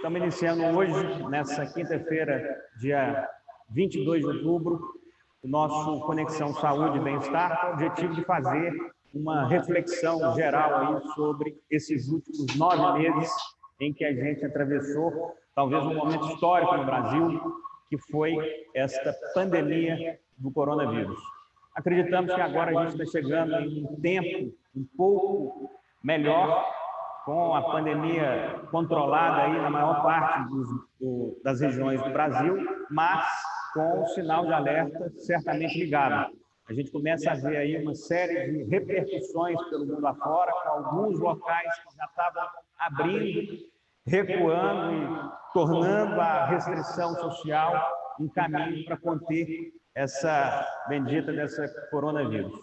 Estamos iniciando hoje, nessa quinta-feira, dia 22 de outubro, o nosso Conexão Saúde e Bem-Estar, com o objetivo de fazer uma reflexão geral aí sobre esses últimos 9 meses em que a gente atravessou, talvez um momento histórico no Brasil, que foi esta pandemia do coronavírus. Acreditamos que agora a gente está chegando em um tempo um pouco melhor, com a pandemia controlada aí na maior parte das regiões do Brasil, mas com o sinal de alerta certamente ligado. A gente começa a ver aí uma série de repercussões pelo mundo afora, com alguns locais que já estavam abrindo, recuando e tornando a restrição social um caminho para conter essa bendita dessa coronavírus.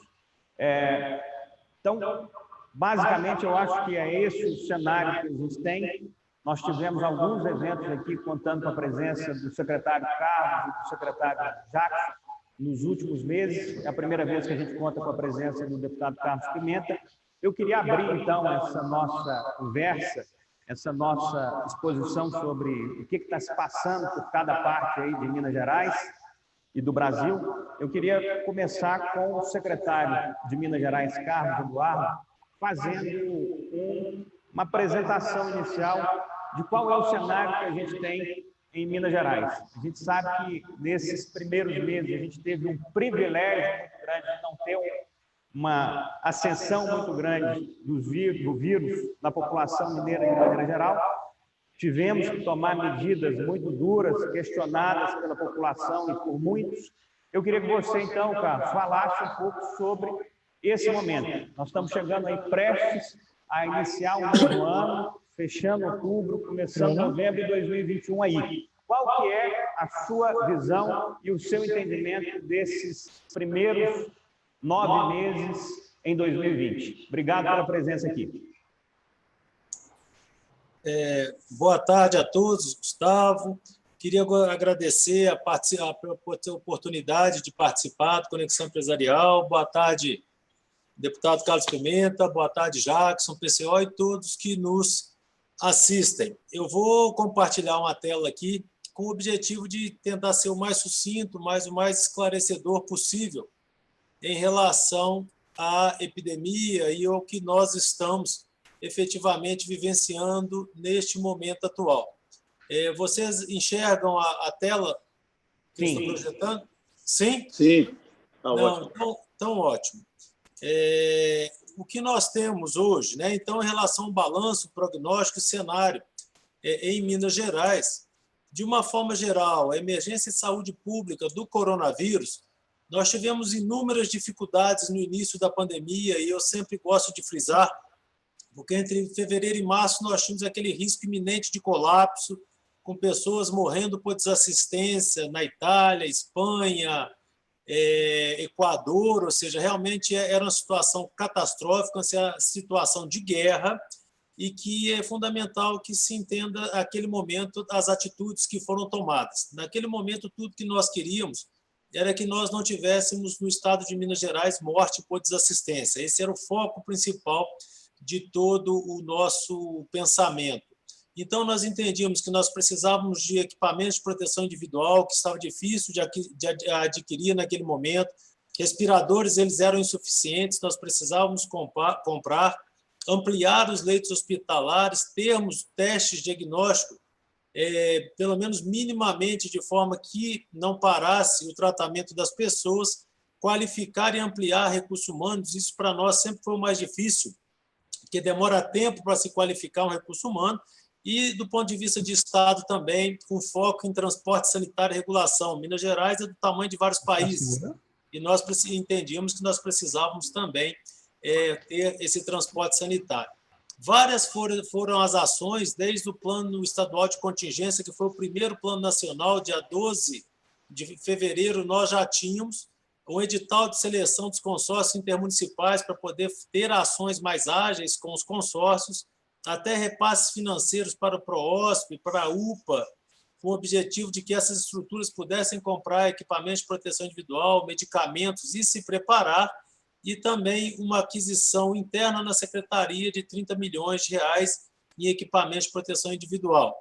Então, basicamente, eu acho que é esse o cenário que a gente tem. Nós tivemos alguns eventos aqui contando com a presença do secretário Carlos e do secretário Jackson nos últimos meses. É a primeira vez que a gente conta com a presença do deputado Carlos Pimenta. Eu queria abrir, então, essa nossa conversa, essa nossa exposição sobre o que está se passando por cada parte aí de Minas Gerais e do Brasil. Eu queria começar com o secretário de Minas Gerais, Carlos Eduardo, fazendo uma apresentação inicial de qual é o cenário que a gente tem em Minas Gerais. A gente sabe que nesses primeiros meses a gente teve um privilégio muito grande de não ter uma ascensão muito grande do vírus na população mineira de maneira geral. Tivemos que tomar medidas muito duras, questionadas pela população e por muitos. Eu queria que você, então, Carlos, falasse um pouco sobre esse momento. Nós estamos chegando aí prestes a iniciar um novo ano, fechando outubro, começando novembro de 2021 aí. Qual que é a sua visão e o seu entendimento desses primeiros 9 meses em 2020? Obrigado pela presença aqui. Boa tarde a todos, Gustavo. Queria agradecer a oportunidade de participar do Conexão Empresarial. Boa tarde, deputado Carlos Pimenta. Boa tarde, Jackson, PCO e todos que nos assistem. Eu vou compartilhar uma tela aqui com o objetivo de tentar ser o mais sucinto, mas o mais esclarecedor possível em relação à epidemia e ao que nós estamos efetivamente vivenciando neste momento atual. Vocês enxergam a tela que Sim. eu estou projetando? Sim? Sim. Então, ótimo. O que nós temos hoje, né? Então, em relação ao balanço, prognóstico e cenário em Minas Gerais, de uma forma geral, a emergência de saúde pública do coronavírus, nós tivemos inúmeras dificuldades no início da pandemia, e eu sempre gosto de frisar, porque entre fevereiro e março nós tínhamos aquele risco iminente de colapso, com pessoas morrendo por desassistência na Itália, Espanha, Equador, ou seja, realmente era uma situação catastrófica, uma situação de guerra, e que é fundamental que se entenda, naquele momento, as atitudes que foram tomadas. Naquele momento, tudo que nós queríamos era que nós não tivéssemos, no estado de Minas Gerais, morte por desassistência. Esse era o foco principal de todo o nosso pensamento. Então, nós entendíamos que nós precisávamos de equipamentos de proteção individual, que estava difícil de adquirir naquele momento. Respiradores, eles eram insuficientes, nós precisávamos comprar, ampliar os leitos hospitalares, termos testes diagnósticos, pelo menos minimamente, de forma que não parasse o tratamento das pessoas, qualificar e ampliar recursos humanos. Isso, para nós, sempre foi o mais difícil, porque demora tempo para se qualificar um recurso humano, e, do ponto de vista de Estado também, com foco em transporte sanitário e regulação. Minas Gerais é do tamanho de vários países, e nós entendíamos que nós precisávamos também ter esse transporte sanitário. Várias foram as ações, desde o Plano Estadual de Contingência, que foi o primeiro plano nacional, dia 12 de fevereiro, nós já tínhamos um edital de seleção dos consórcios intermunicipais para poder ter ações mais ágeis com os consórcios, até repasses financeiros para o PROOSP, para a UPA, com o objetivo de que essas estruturas pudessem comprar equipamentos de proteção individual, medicamentos e se preparar, e também uma aquisição interna na Secretaria de R$ 30 milhões em equipamentos de proteção individual.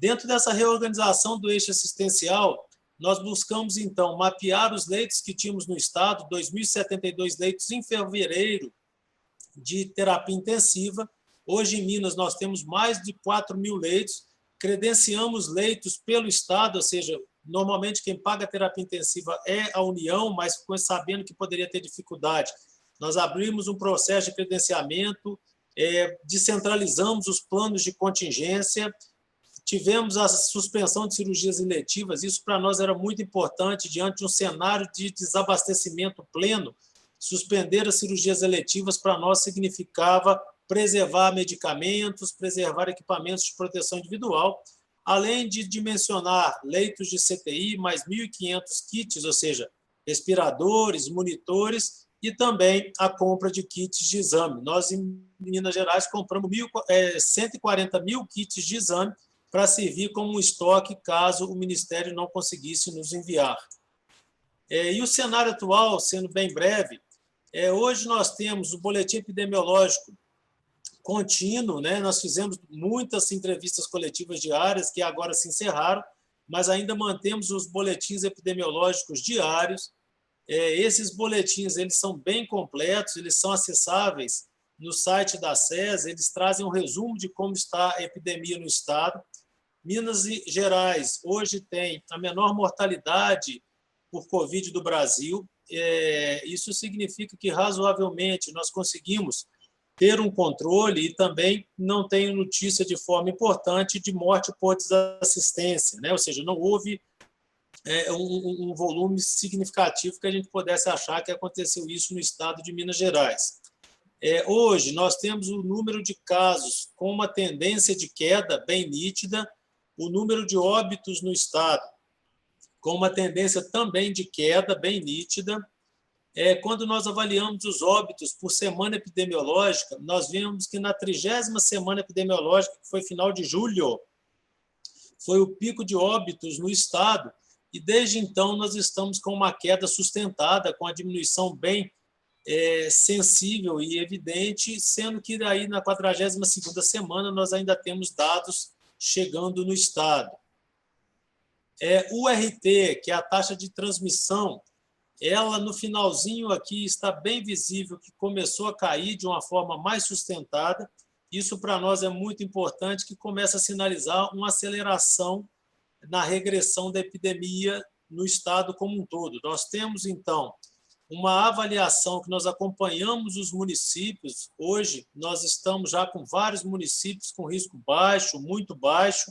Dentro dessa reorganização do eixo assistencial, nós buscamos, então, mapear os leitos que tínhamos no estado, 2.072 leitos em fevereiro de terapia intensiva. Hoje, em Minas, nós temos mais de 4.000 leitos, credenciamos leitos pelo estado, ou seja, normalmente quem paga a terapia intensiva é a União, mas ficou sabendo que poderia ter dificuldade. Nós abrimos um processo de credenciamento, descentralizamos os planos de contingência, tivemos a suspensão de cirurgias eletivas. Isso para nós era muito importante, diante de um cenário de desabastecimento pleno. Suspender as cirurgias eletivas para nós significava preservar medicamentos, preservar equipamentos de proteção individual, além de dimensionar leitos de CTI, mais 1.500 kits, ou seja, respiradores, monitores, e também a compra de kits de exame. Nós, em Minas Gerais, compramos 140 mil kits de exame para servir como um estoque caso o Ministério não conseguisse nos enviar. E o cenário atual, sendo bem breve, hoje nós temos o boletim epidemiológico contínuo, né? Nós fizemos muitas entrevistas coletivas diárias que agora se encerraram, mas ainda mantemos os boletins epidemiológicos diários. Esses boletins eles são bem completos, eles são acessáveis no site da SES, eles trazem um resumo de como está a epidemia no estado. Minas Gerais hoje tem a menor mortalidade por Covid do Brasil. Isso significa que, razoavelmente, nós conseguimos ter um controle e também não tem notícia de forma importante de morte por desassistência, né? Ou seja, não houve um volume significativo que a gente pudesse achar que aconteceu isso no estado de Minas Gerais. Hoje, nós temos o número de casos com uma tendência de queda bem nítida, o número de óbitos no estado com uma tendência também de queda bem nítida. Quando nós avaliamos os óbitos por semana epidemiológica, nós vimos que na 30ª semana epidemiológica, que foi final de julho, foi o pico de óbitos no estado, e desde então nós estamos com uma queda sustentada, com a diminuição bem sensível e evidente, sendo que daí na 42ª semana nós ainda temos dados chegando no estado. O RT, que é a taxa de transmissão, ela no finalzinho aqui está bem visível que começou a cair de uma forma mais sustentada. Isso para nós é muito importante, que começa a sinalizar uma aceleração na regressão da epidemia no estado como um todo. Nós temos, então, uma avaliação que nós acompanhamos os municípios. Hoje, nós estamos já com vários municípios com risco baixo, muito baixo,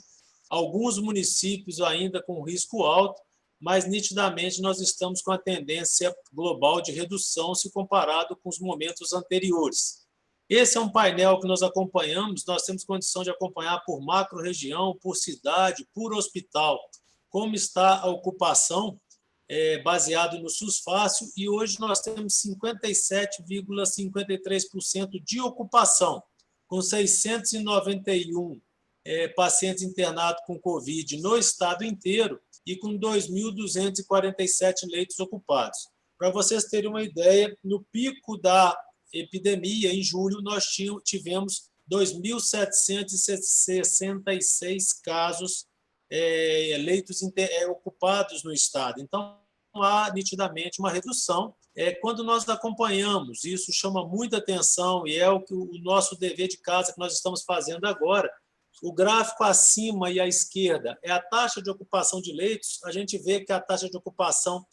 alguns municípios ainda com risco alto, mas nitidamente nós estamos com a tendência global de redução se comparado com os momentos anteriores. Esse é um painel que nós acompanhamos, nós temos condição de acompanhar por macro-região, por cidade, por hospital, como está a ocupação, baseado no SUS Fácil, e hoje nós temos 57,53% de ocupação, com 691 pacientes internados com Covid no estado inteiro, e com 2.247 leitos ocupados. Para vocês terem uma ideia, no pico da epidemia, em julho, nós tivemos 2.766 casos, leitos ocupados no estado. Então, há nitidamente uma redução. Quando nós acompanhamos, isso chama muita atenção e é o nosso dever de casa que nós estamos fazendo agora. O gráfico acima e à esquerda é a taxa de ocupação de leitos. A gente vê que a taxa de ocupação,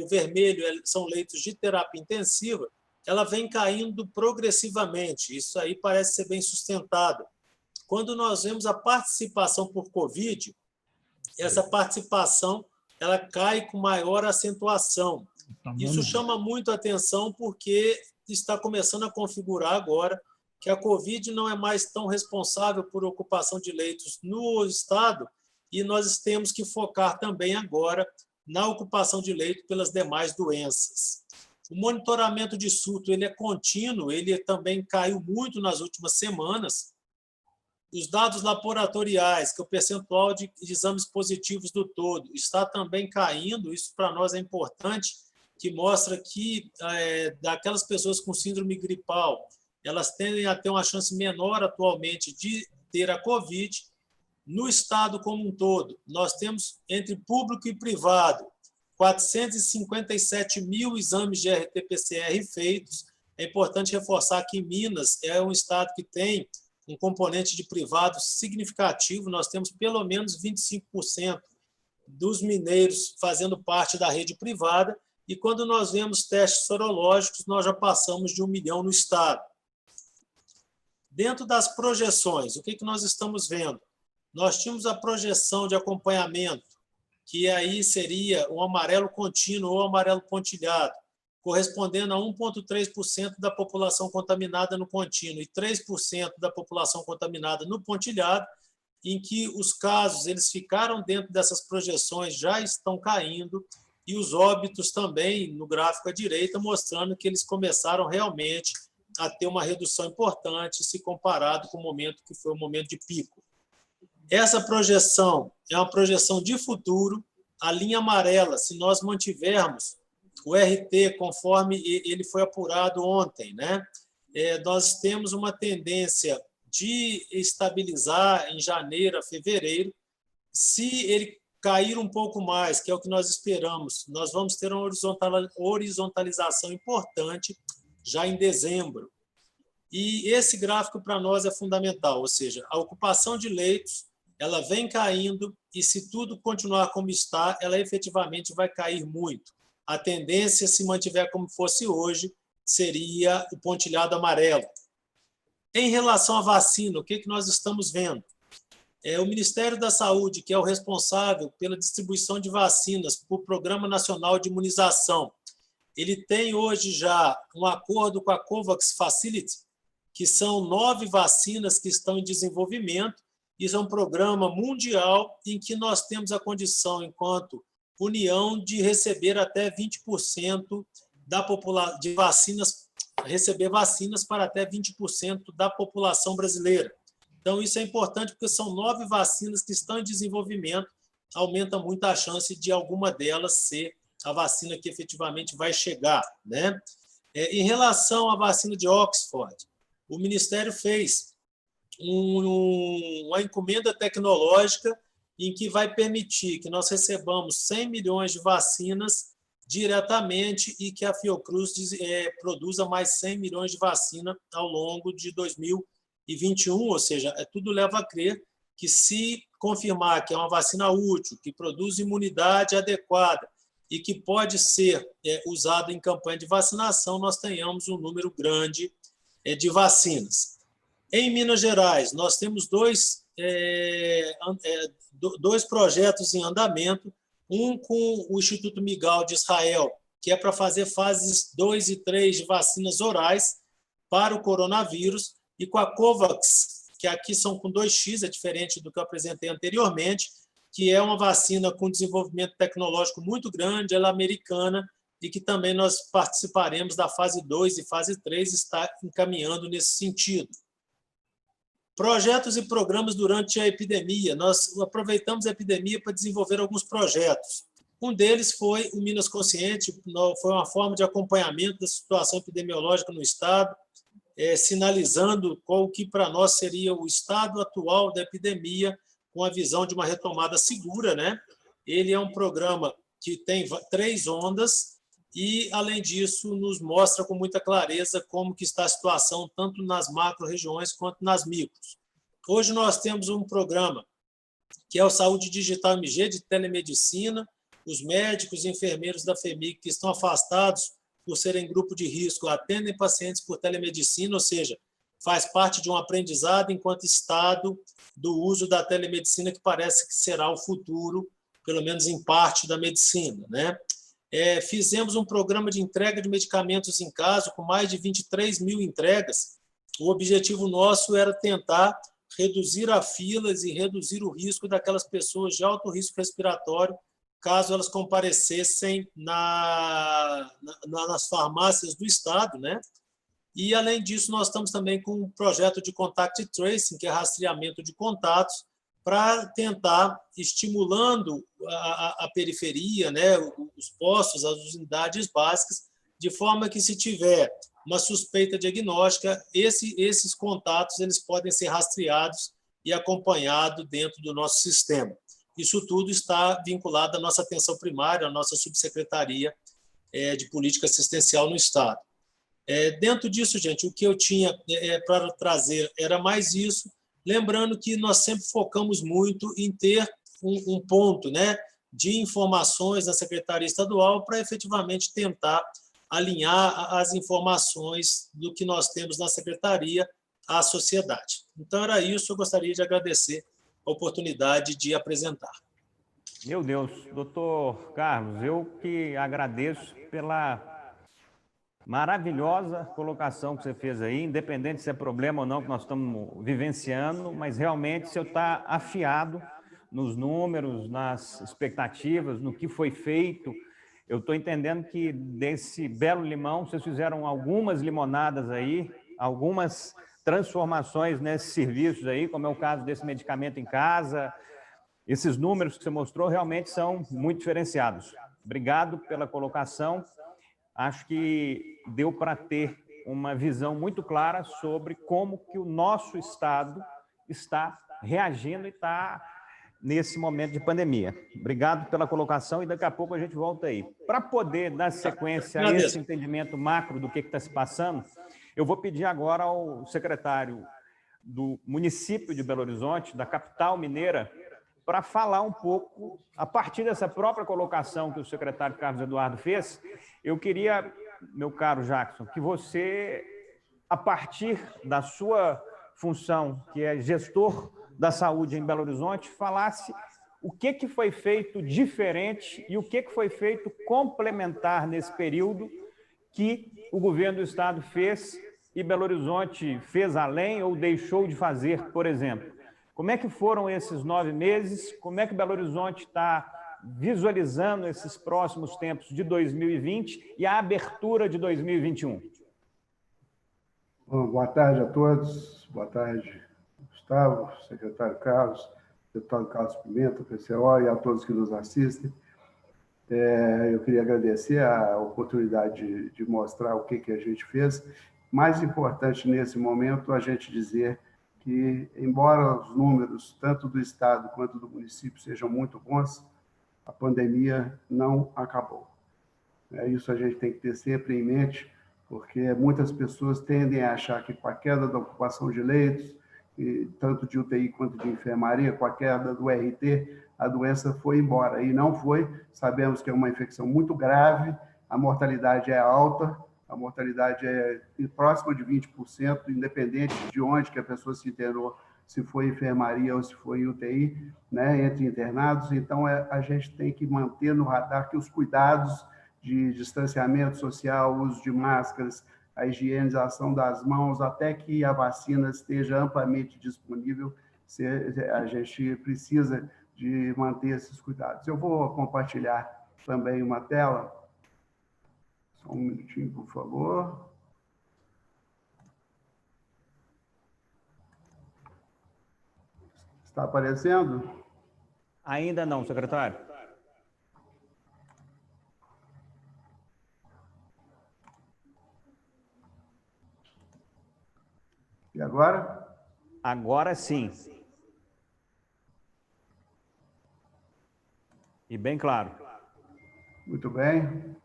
o vermelho são leitos de terapia intensiva, ela vem caindo progressivamente. Isso aí parece ser bem sustentado. Quando nós vemos a participação por Covid, essa participação ela cai com maior acentuação. Isso chama muito a atenção porque está começando a configurar agora que a Covid não é mais tão responsável por ocupação de leitos no estado e nós temos que focar também agora na ocupação de leito pelas demais doenças. O monitoramento de surto ele é contínuo, ele também caiu muito nas últimas semanas. Os dados laboratoriais, que é o percentual de exames positivos do todo, está também caindo. Isso para nós é importante, que mostra que daquelas pessoas com síndrome gripal, elas tendem a ter uma chance menor atualmente de ter a Covid. No Estado como um todo, nós temos, entre público e privado, 457 mil exames de RT-PCR feitos. É importante reforçar que Minas é um estado que tem um componente de privado significativo. Nós temos pelo menos 25% dos mineiros fazendo parte da rede privada, e quando nós vemos testes sorológicos, nós já passamos de 1 milhão no estado. Dentro das projeções, o que nós estamos vendo? Nós tínhamos a projeção de acompanhamento, que aí seria o amarelo contínuo ou amarelo pontilhado, correspondendo a 1,3% da população contaminada no contínuo e 3% da população contaminada no pontilhado, em que os casos eles ficaram dentro dessas projeções, já estão caindo, e os óbitos também, no gráfico à direita, mostrando que eles começaram realmente a ter uma redução importante se comparado com o momento que foi o momento de pico. Essa projeção é uma projeção de futuro. A linha amarela, se nós mantivermos o RT conforme ele foi apurado ontem, né? Nós temos uma tendência de estabilizar em janeiro a fevereiro. Se ele cair um pouco mais, que é o que nós esperamos, nós vamos ter uma horizontalização importante já em dezembro. E esse gráfico para nós é fundamental, ou seja, a ocupação de leitos ela vem caindo e, se tudo continuar como está, ela efetivamente vai cair muito. A tendência, se mantiver como fosse hoje, seria o pontilhado amarelo. Em relação à vacina, o que nós estamos vendo? O Ministério da Saúde, que é o responsável pela distribuição de vacinas para o Programa Nacional de Imunização, ele tem hoje já um acordo com a COVAX Facility, que são 9 vacinas que estão em desenvolvimento. Isso é um programa mundial em que nós temos a condição, enquanto União, de receber até 20% da população de vacinas, receber vacinas para até 20% da população brasileira. Então, isso é importante porque são 9 vacinas que estão em desenvolvimento, aumenta muito a chance de alguma delas ser a vacina que efetivamente vai chegar, né? Em relação à vacina de Oxford, o Ministério fez uma encomenda tecnológica em que vai permitir que nós recebamos 100 milhões de vacinas diretamente e que a Fiocruz produza mais 100 milhões de vacina ao longo de 2021, ou seja, tudo leva a crer que, se confirmar que é uma vacina útil, que produz imunidade adequada e que pode ser usada em campanha de vacinação, nós tenhamos um número grande de vacinas. Em Minas Gerais, nós temos dois projetos em andamento, um com o Instituto Migal de Israel, que é para fazer fases 2 e 3 de vacinas orais para o coronavírus, e com a COVAX, que aqui são com 2x, é diferente do que eu apresentei anteriormente, que é uma vacina com desenvolvimento tecnológico muito grande, ela é americana, e que também nós participaremos da fase 2 e fase 3, está encaminhando nesse sentido. Projetos e programas durante a epidemia. Nós aproveitamos a epidemia para desenvolver alguns projetos. Um deles foi o Minas Consciente, foi uma forma de acompanhamento da situação epidemiológica no Estado, sinalizando qual que para nós seria o estado atual da epidemia, com a visão de uma retomada segura, né? Ele é um programa que tem 3 ondas e, além disso, nos mostra com muita clareza como que está a situação, tanto nas macro-regiões quanto nas micros. Hoje nós temos um programa que é o Saúde Digital MG, de telemedicina. Os médicos e enfermeiros da FEMIG que estão afastados por serem grupo de risco atendem pacientes por telemedicina, ou seja, faz parte de um aprendizado enquanto Estado do uso da telemedicina, que parece que será o futuro, pelo menos em parte, da medicina, né? Fizemos um programa de entrega de medicamentos em casa, com mais de 23 mil entregas. O objetivo nosso era tentar reduzir as filas e reduzir o risco daquelas pessoas de alto risco respiratório, caso elas comparecessem nas farmácias do Estado, né? E, além disso, nós estamos também com um projeto de contact tracing, que é rastreamento de contatos, para tentar, estimulando a periferia, né, os postos, as unidades básicas, de forma que, se tiver uma suspeita diagnóstica, esses contatos eles podem ser rastreados e acompanhado dentro do nosso sistema. Isso tudo está vinculado à nossa atenção primária, à nossa subsecretaria de política assistencial no Estado. Dentro disso, gente, o que eu tinha para trazer era mais isso, lembrando que nós sempre focamos muito em ter um ponto, né, de informações na Secretaria Estadual para efetivamente tentar alinhar as informações do que nós temos na Secretaria à sociedade. Então, era isso, eu gostaria de agradecer a oportunidade de apresentar. Meu Deus, doutor Carlos, eu que agradeço pela maravilhosa colocação que você fez aí, independente se é problema ou não que nós estamos vivenciando, mas realmente o senhor está afiado nos números, nas expectativas, no que foi feito. Eu estou entendendo que desse belo limão, vocês fizeram algumas limonadas aí, algumas transformações nesses serviços aí, como é o caso desse medicamento em casa. Esses números que você mostrou realmente são muito diferenciados. Obrigado pela colocação. Acho que deu para ter uma visão muito clara sobre como que o nosso Estado está reagindo e está nesse momento de pandemia. Obrigado pela colocação e daqui a pouco a gente volta aí. Para poder dar sequência a esse entendimento macro do que está se passando, eu vou pedir agora ao secretário do município de Belo Horizonte, da capital mineira, para falar um pouco, a partir dessa própria colocação que o secretário Carlos Eduardo fez, eu queria, meu caro Jackson, que você, a partir da sua função, que é gestor da saúde em Belo Horizonte, falasse o que foi feito diferente e o que foi feito complementar nesse período que o governo do Estado fez e Belo Horizonte fez além ou deixou de fazer, por exemplo. Como é que foram esses 9 meses? Como é que Belo Horizonte está visualizando esses próximos tempos de 2020 e a abertura de 2021? Bom, boa tarde a todos. Boa tarde, Gustavo, secretário Carlos, deputado Carlos Pimenta, PCO, e a todos que nos assistem. Eu queria agradecer a oportunidade de mostrar o que a gente fez. Mais importante nesse momento, a gente dizer que, embora os números, tanto do Estado quanto do município, sejam muito bons, a pandemia não acabou. Isso a gente tem que ter sempre em mente, porque muitas pessoas tendem a achar que com a queda da ocupação de leitos, tanto de UTI quanto de enfermaria, com a queda do RT, a doença foi embora. E não foi. Sabemos que é uma infecção muito grave, a mortalidade é alta, a mortalidade é próxima de 20%, independente de onde que a pessoa se internou, se foi enfermaria ou se foi UTI, né, entre internados. Então, a gente tem que manter no radar que os cuidados de distanciamento social, uso de máscaras, a higienização das mãos, até que a vacina esteja amplamente disponível, a gente precisa de manter esses cuidados. Eu vou compartilhar também uma tela. Só um minutinho, por favor. Está aparecendo? Ainda não, secretário. E agora? Agora sim. E bem claro. Muito bem.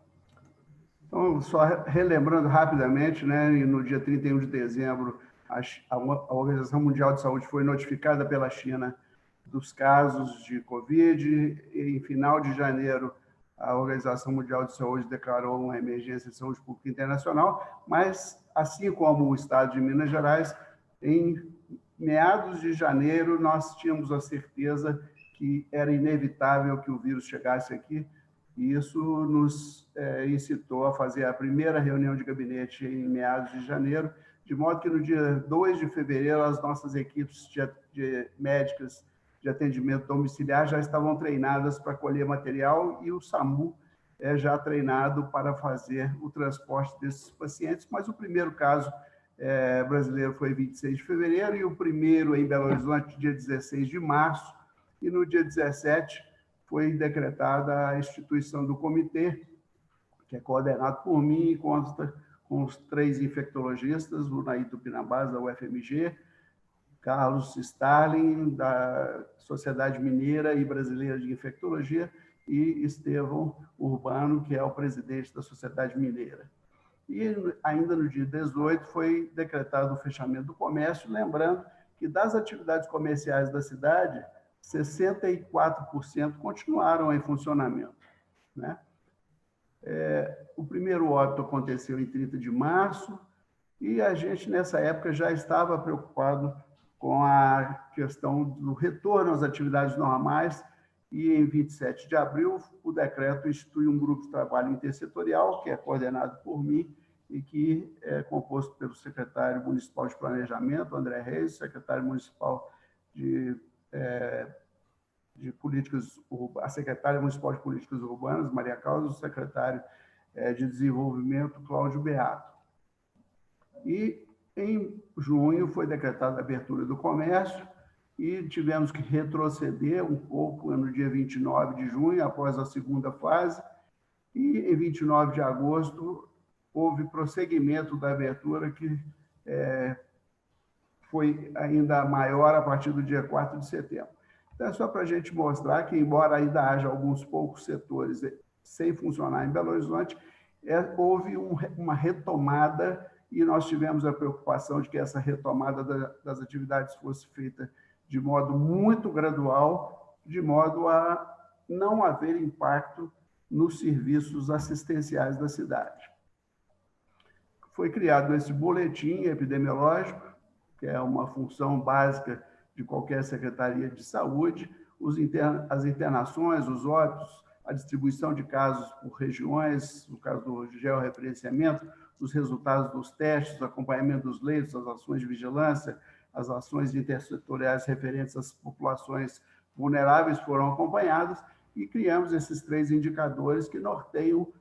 Então, só relembrando rapidamente, né, no dia 31 de dezembro, a Organização Mundial de Saúde foi notificada pela China dos casos de Covid, e em final de janeiro, a Organização Mundial de Saúde declarou uma emergência de saúde pública internacional, mas, assim como o Estado de Minas Gerais, em meados de janeiro, nós tínhamos a certeza que era inevitável que o vírus chegasse aqui, e isso nos incitou a fazer a primeira reunião de gabinete em meados de janeiro, de modo que no dia 2 de fevereiro as nossas equipes de médicas de atendimento domiciliar já estavam treinadas para colher material e o SAMU já treinado para fazer o transporte desses pacientes, mas o primeiro caso brasileiro foi 26 de fevereiro e o primeiro em Belo Horizonte, dia 16 de março, e no dia 17 foi decretada a instituição do comitê, que é coordenado por mim e consta com os 3 infectologistas, o Naí Tupinambás, da UFMG, Carlos Starling, da Sociedade Mineira e Brasileira de Infectologia, e Estevão Urbano, que é o presidente da Sociedade Mineira. E ainda no dia 18 foi decretado o fechamento do comércio, lembrando que das atividades comerciais da cidade, 64% continuaram em funcionamento, né? O primeiro óbito aconteceu em 30 de março, e a gente, nessa época, já estava preocupado com a questão do retorno às atividades normais, e em 27 de abril, o decreto institui um grupo de trabalho intersetorial, que é coordenado por mim, e que é composto pelo secretário municipal de Planejamento, André Reis, secretário municipal a secretária municipal de Políticas Urbanas, Maria Cláudia, o secretário de Desenvolvimento, Cláudio Beato. E em junho foi decretada a abertura do comércio e tivemos que retroceder um pouco no dia 29 de junho, após a segunda fase, e em 29 de agosto houve prosseguimento da abertura, que foi ainda maior a partir do dia 4 de setembro. Então, é só para a gente mostrar que, embora ainda haja alguns poucos setores sem funcionar em Belo Horizonte, houve uma retomada, e nós tivemos a preocupação de que essa retomada das atividades fosse feita de modo muito gradual, de modo a não haver impacto nos serviços assistenciais da cidade. Foi criado esse boletim epidemiológico, que é uma função básica de qualquer secretaria de saúde, as internações, os óbitos, a distribuição de casos por regiões, no caso do georreferenciamento, os resultados dos testes, o acompanhamento dos leitos, as ações de vigilância, as ações intersetoriais referentes às populações vulneráveis foram acompanhadas, e criamos esses 3 indicadores que norteiam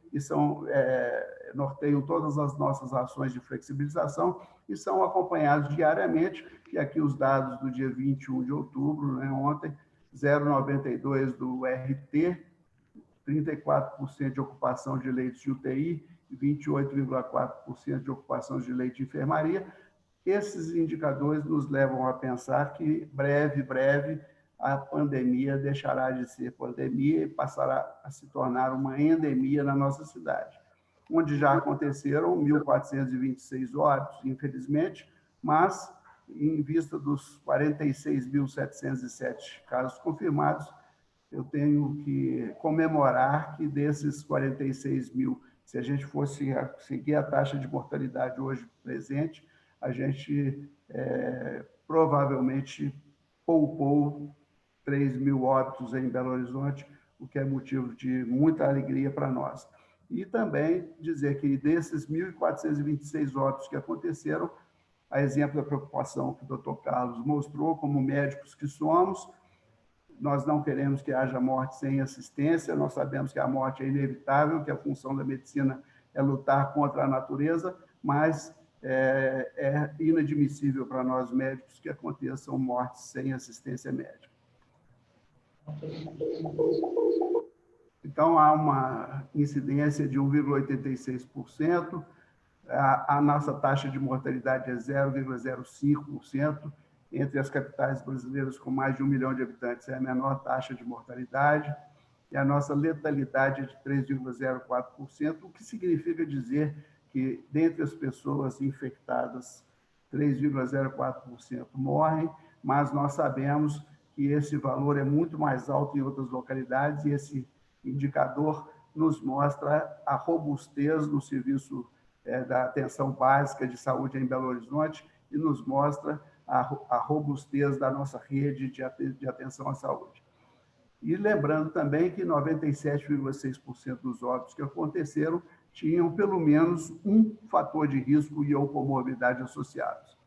norteiam todas as nossas ações de flexibilização e são acompanhados diariamente. E aqui os dados do dia 21 de outubro, né, ontem, 0,92 do RT, 34% de ocupação de leitos de UTI, 28,4% de ocupação de leite de enfermaria. Esses indicadores nos levam a pensar que breve, a pandemia deixará de ser pandemia e passará a se tornar uma endemia na nossa cidade, onde já aconteceram 1.426 óbitos, infelizmente, mas, em vista dos 46.707 casos confirmados, eu tenho que comemorar que desses 46 mil, se a gente fosse seguir a taxa de mortalidade hoje presente, a gente provavelmente poupou 3.000 óbitos em Belo Horizonte, o que é motivo de muita alegria para nós. E também dizer que desses 1.426 óbitos que aconteceram, a exemplo da preocupação que o Dr. Carlos mostrou, como médicos que somos, nós não queremos que haja morte sem assistência, nós sabemos que a morte é inevitável, que a função da medicina é lutar contra a natureza, mas é inadmissível para nós médicos que aconteçam mortes sem assistência médica. Então, há uma incidência de 1,86%, a nossa taxa de mortalidade é 0,05%, entre as capitais brasileiras com mais de 1 milhão de habitantes é a menor taxa de mortalidade, e a nossa letalidade é de 3,04%, o que significa dizer que, dentre as pessoas infectadas, 3,04% morrem, mas nós sabemos que esse valor é muito mais alto em outras localidades, e esse indicador nos mostra a robustez no serviço da atenção básica de saúde em Belo Horizonte e nos mostra a robustez da nossa rede de atenção à saúde. E lembrando também que 97,6% dos óbitos que aconteceram tinham pelo menos um fator de risco e ou comorbidade associados.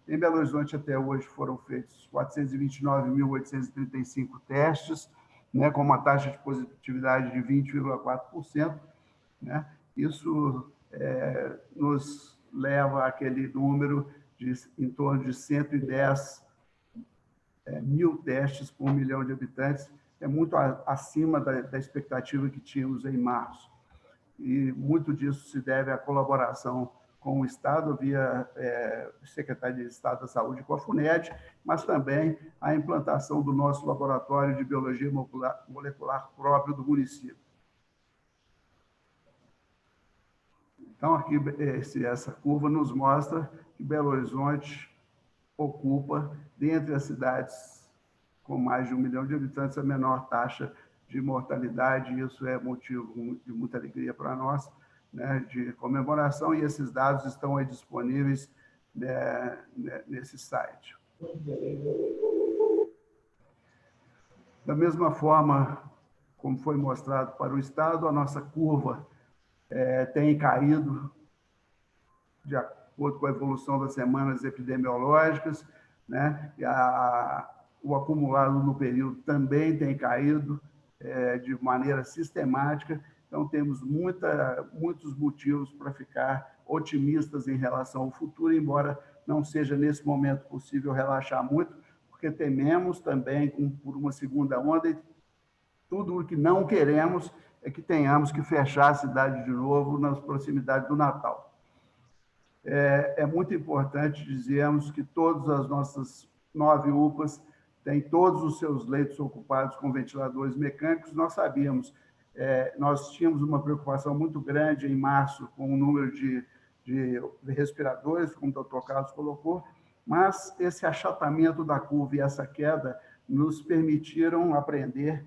Em Belo Horizonte, até hoje, foram feitos 429.835 testes, né, com uma taxa de positividade de 20,4%. Né? Isso nos leva àquele número de em torno de 110 mil testes por 1 milhão de habitantes, é muito acima da expectativa que tínhamos em março. E muito disso se deve à colaboração com o Estado, via Secretaria de Estado da Saúde com a FUNED, mas também a implantação do nosso laboratório de biologia molecular próprio do município. Então, aqui, essa curva nos mostra que Belo Horizonte ocupa, dentre as cidades com mais de 1 milhão de habitantes, a menor taxa de mortalidade, e isso é motivo de muita alegria para nós, né, de comemoração, e esses dados estão aí disponíveis, né, nesse site. Da mesma forma, como foi mostrado para o Estado, a nossa curva tem caído de acordo com a evolução das semanas epidemiológicas, né? E o acumulado no período também tem caído de maneira sistemática. Então, temos muitos motivos para ficar otimistas em relação ao futuro, embora não seja nesse momento possível relaxar muito, porque tememos também por uma segunda onda, e tudo o que não queremos é que tenhamos que fechar a cidade de novo nas proximidades do Natal. É muito importante dizermos que todas as nossas 9 UPAs têm todos os seus leitos ocupados com ventiladores mecânicos. Nós sabíamos, nós tínhamos uma preocupação muito grande em março com o número de respiradores, como o Dr. Carlos colocou, mas esse achatamento da curva e essa queda nos permitiram aprender,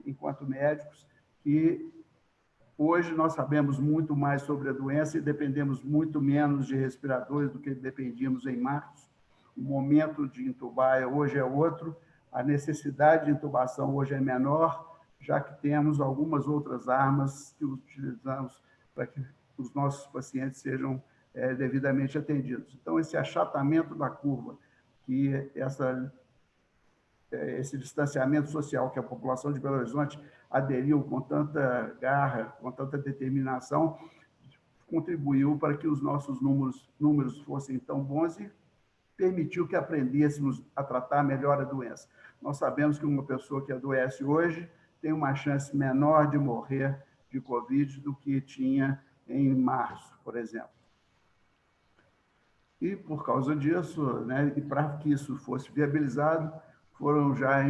enquanto médicos, que hoje nós sabemos muito mais sobre a doença e dependemos muito menos de respiradores do que dependíamos em março. O momento de intubar hoje é outro, a necessidade de intubação hoje é menor, já que temos algumas outras armas que utilizamos para que os nossos pacientes sejam devidamente atendidos. Então, esse achatamento da curva, que esse distanciamento social que a população de Belo Horizonte aderiu com tanta garra, com tanta determinação, contribuiu para que os nossos números fossem tão bons e permitiu que aprendêssemos a tratar melhor a doença. Nós sabemos que uma pessoa que adoece hoje tem uma chance menor de morrer de Covid do que tinha em março, por exemplo. E, por causa disso, né, e para que isso fosse viabilizado, foram já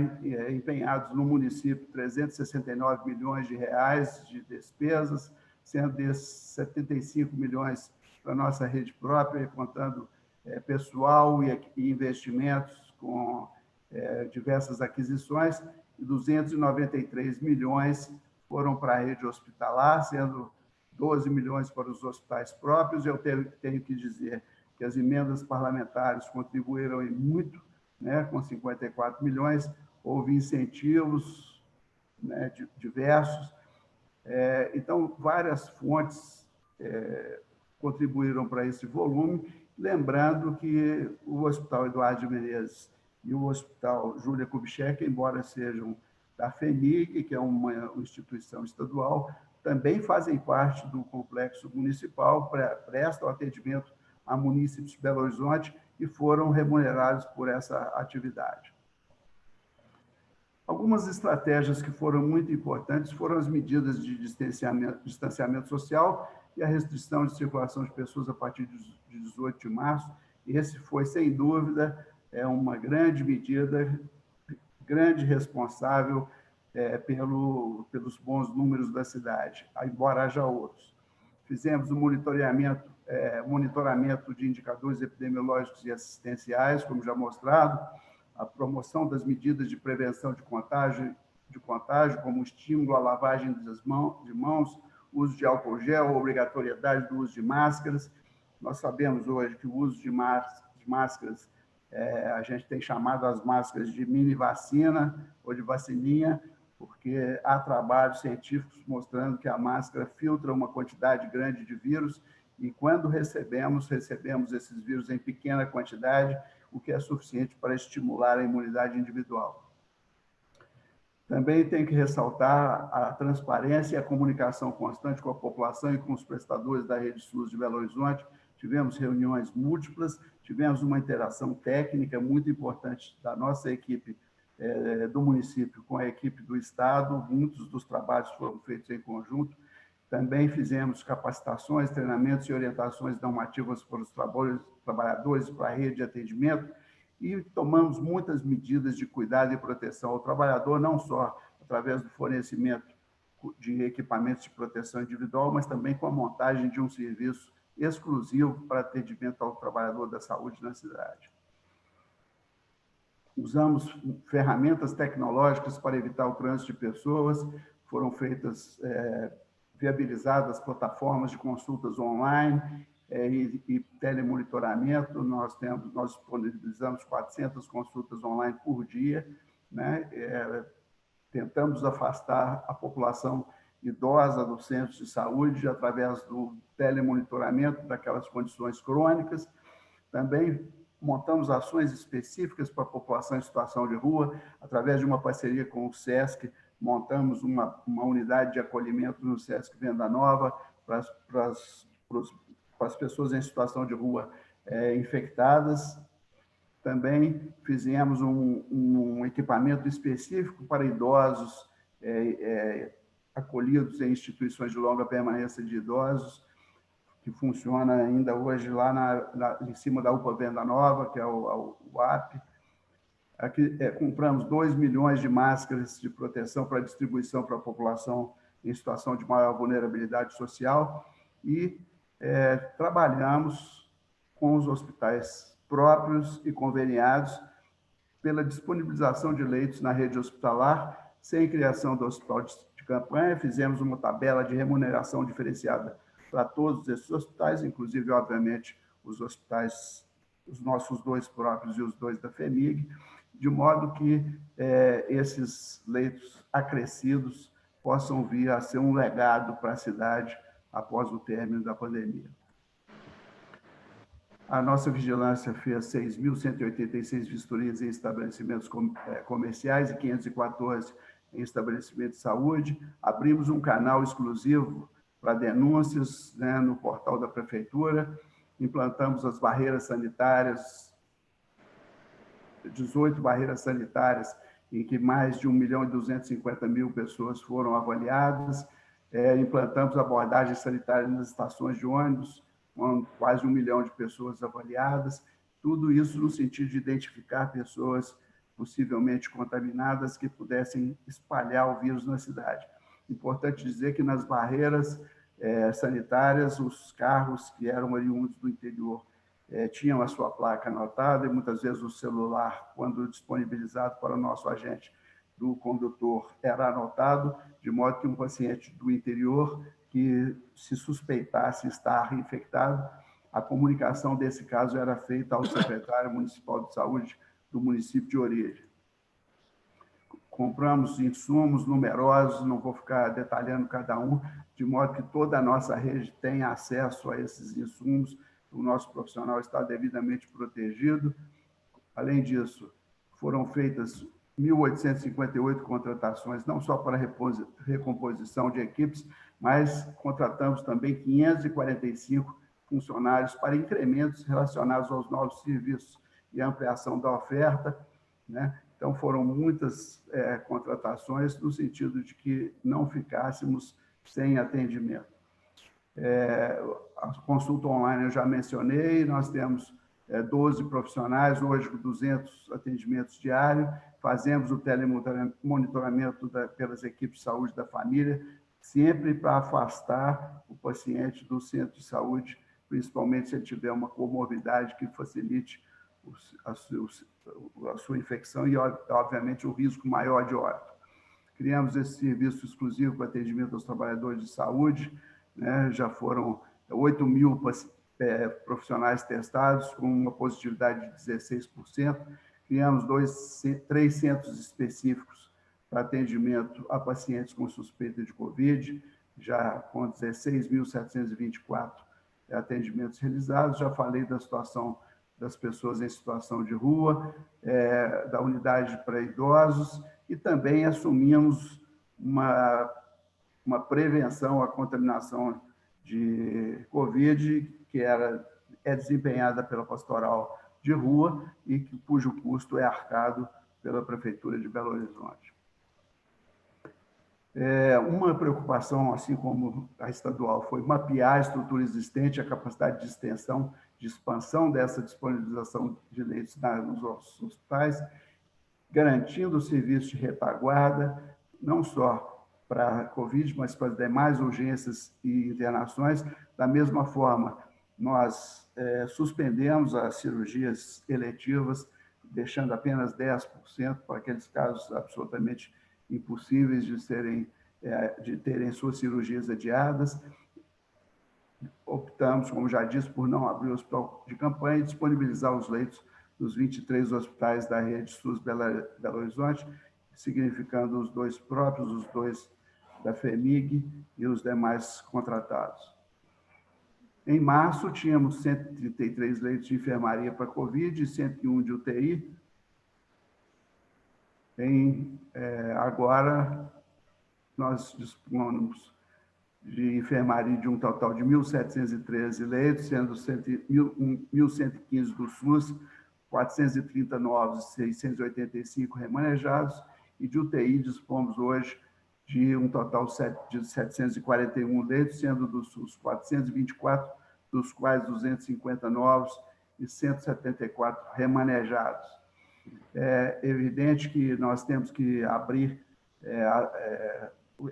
empenhados no município 369 milhões de reais de despesas, sendo desses 75 milhões para a nossa rede própria, contando pessoal e investimentos com diversas aquisições, e 293 milhões foram para a rede hospitalar, sendo 12 milhões para os hospitais próprios. Eu tenho que dizer que as emendas parlamentares contribuíram em muito, né, com 54 milhões, houve incentivos, né, diversos. Então, várias fontes contribuíram para esse volume, lembrando que o Hospital Eduardo de Menezes e o Hospital Júlia Kubitschek, embora sejam da FHEMIG, que é uma instituição estadual, também fazem parte do complexo municipal, prestam atendimento a munícipes de Belo Horizonte e foram remunerados por essa atividade. Algumas estratégias que foram muito importantes foram as medidas de distanciamento social e a restrição de circulação de pessoas a partir de 18 de março. Esse foi, sem dúvida, uma grande medida, grande responsável pelos bons números da cidade, embora haja outros. Fizemos um monitoramento de indicadores epidemiológicos e assistenciais, como já mostrado, a promoção das medidas de prevenção de contágio, como estímulo à lavagem de mãos, uso de álcool gel, obrigatoriedade do uso de máscaras. Nós sabemos hoje que o uso de máscaras, a gente tem chamado as máscaras de mini vacina ou de vacininha, porque há trabalhos científicos mostrando que a máscara filtra uma quantidade grande de vírus e quando recebemos esses vírus em pequena quantidade, o que é suficiente para estimular a imunidade individual. Também tem que ressaltar a transparência e a comunicação constante com a população e com os prestadores da Rede SUS de Belo Horizonte. Tivemos reuniões múltiplas, tivemos uma interação técnica muito importante da nossa equipe do município com a equipe do Estado, muitos dos trabalhos foram feitos em conjunto. Também fizemos capacitações, treinamentos e orientações normativas para os trabalhadores para a rede de atendimento e tomamos muitas medidas de cuidado e proteção ao trabalhador, não só através do fornecimento de equipamentos de proteção individual, mas também com a montagem de um serviço exclusivo para atendimento ao trabalhador da saúde na cidade. Usamos ferramentas tecnológicas para evitar o trânsito de pessoas, foram viabilizadas plataformas de consultas online e telemonitoramento. Nós disponibilizamos 400 consultas online por dia, né? Tentamos afastar a população idosa dos centros de saúde através do telemonitoramento daquelas condições crônicas. Também montamos ações específicas para a população em situação de rua, através de uma parceria com o SESC, montamos uma unidade de acolhimento no SESC Venda Nova para as pessoas em situação de rua infectadas. Também fizemos um equipamento específico para idosos acolhidos em instituições de longa permanência de idosos, que funciona ainda hoje lá em cima da UPA Venda Nova, que é o UAP. Aqui, compramos 2 milhões de máscaras de proteção para distribuição para a população em situação de maior vulnerabilidade social e trabalhamos com os hospitais próprios e conveniados pela disponibilização de leitos na rede hospitalar, sem criação do hospital de campanha. Fizemos uma tabela de remuneração diferenciada para todos esses hospitais, inclusive, obviamente, os hospitais, os nossos 2 próprios e os 2 da FEMIG, de modo que esses leitos acrescidos possam vir a ser um legado para a cidade após o término da pandemia. A nossa vigilância fez 6.186 vistorias em estabelecimentos comerciais e 514 em estabelecimentos de saúde. Abrimos um canal exclusivo para denúncias, né, no portal da Prefeitura. Implantamos as barreiras sanitárias, 18 barreiras sanitárias, em que mais de 1.250.000 pessoas foram avaliadas. Implantamos abordagem sanitária nas estações de ônibus, com quase 1 milhão de pessoas avaliadas. Tudo isso no sentido de identificar pessoas possivelmente contaminadas que pudessem espalhar o vírus na cidade. Importante dizer que nas barreiras sanitárias, os carros que eram oriundos do interior tinham a sua placa anotada e muitas vezes o celular, quando disponibilizado para o nosso agente do condutor, era anotado, de modo que um paciente do interior que se suspeitasse estar infectado, a comunicação desse caso era feita ao secretário municipal de saúde do município de origem. Compramos insumos numerosos, não vou ficar detalhando cada um, de modo que toda a nossa rede tenha acesso a esses insumos, o nosso profissional está devidamente protegido. Além disso, foram feitas 1.858 contratações, não só para recomposição de equipes, mas contratamos também 545 funcionários para incrementos relacionados aos novos serviços e ampliação da oferta, né? Então, foram muitas contratações no sentido de que não ficássemos sem atendimento. A consulta online eu já mencionei, nós temos 12 profissionais, hoje com 200 atendimentos diários, fazemos o telemonitoramento pelas equipes de saúde da família, sempre para afastar o paciente do centro de saúde, principalmente se ele tiver uma comorbidade que facilite a sua infecção e, obviamente, o risco maior de óbito. Criamos esse serviço exclusivo para atendimento aos trabalhadores de saúde, né? Já foram 8.000 profissionais testados, com uma positividade de 16%. Criamos 3 centros específicos para atendimento a pacientes com suspeita de Covid, já com 16.724 atendimentos realizados. Já falei da situação das pessoas em situação de rua, da unidade para idosos, e também assumimos uma prevenção à contaminação de Covid, que é desempenhada pela Pastoral de Rua e cujo custo é arcado pela Prefeitura de Belo Horizonte. Uma preocupação, assim como a estadual, foi mapear a estrutura existente, a capacidade de extensão, de expansão dessa disponibilização de leitos nos nossos hospitais, garantindo o serviço de retaguarda, não só para a Covid, mas para as demais urgências e internações. Da mesma forma, nós suspendemos as cirurgias eletivas, deixando apenas 10% para aqueles casos absolutamente impossíveis de terem suas cirurgias adiadas. Optamos, como já disse, por não abrir o hospital de campanha e disponibilizar os leitos dos 23 hospitais da rede SUS Belo Horizonte, significando os 2 próprios, os 2 da FEMIG e os demais contratados. Em março, tínhamos 133 leitos de enfermaria para Covid e 101 de UTI. Agora, nós dispomos de enfermaria de um total de 1.713 leitos, sendo 1.115 do SUS, 430 novos e 685 remanejados, e de UTI dispomos hoje de um total de 741 leitos, sendo do SUS 424, dos quais 250 novos e 174 remanejados. É evidente que nós temos que abrir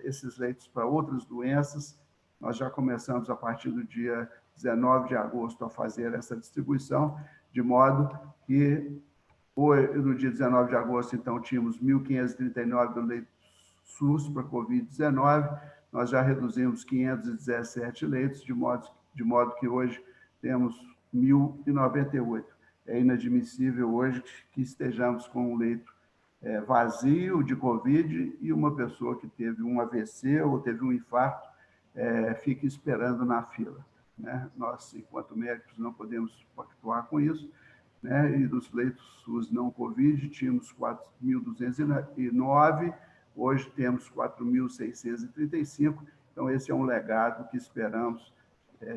esses leitos para outras doenças. Nós já começamos, a partir do dia 19 de agosto, a fazer essa distribuição, de modo que, no dia 19 de agosto, então, tínhamos 1.539 do leito SUS para Covid-19, nós já reduzimos 517 leitos, de modo que hoje temos 1.098. É inadmissível hoje que estejamos com um leito vazio de Covid e uma pessoa que teve um AVC ou teve um infarto fique esperando na fila, né? Nós, enquanto médicos, não podemos pactuar com isso, né? E dos leitos SUS não Covid, tínhamos 4.209, hoje temos 4.635, então esse é um legado que esperamos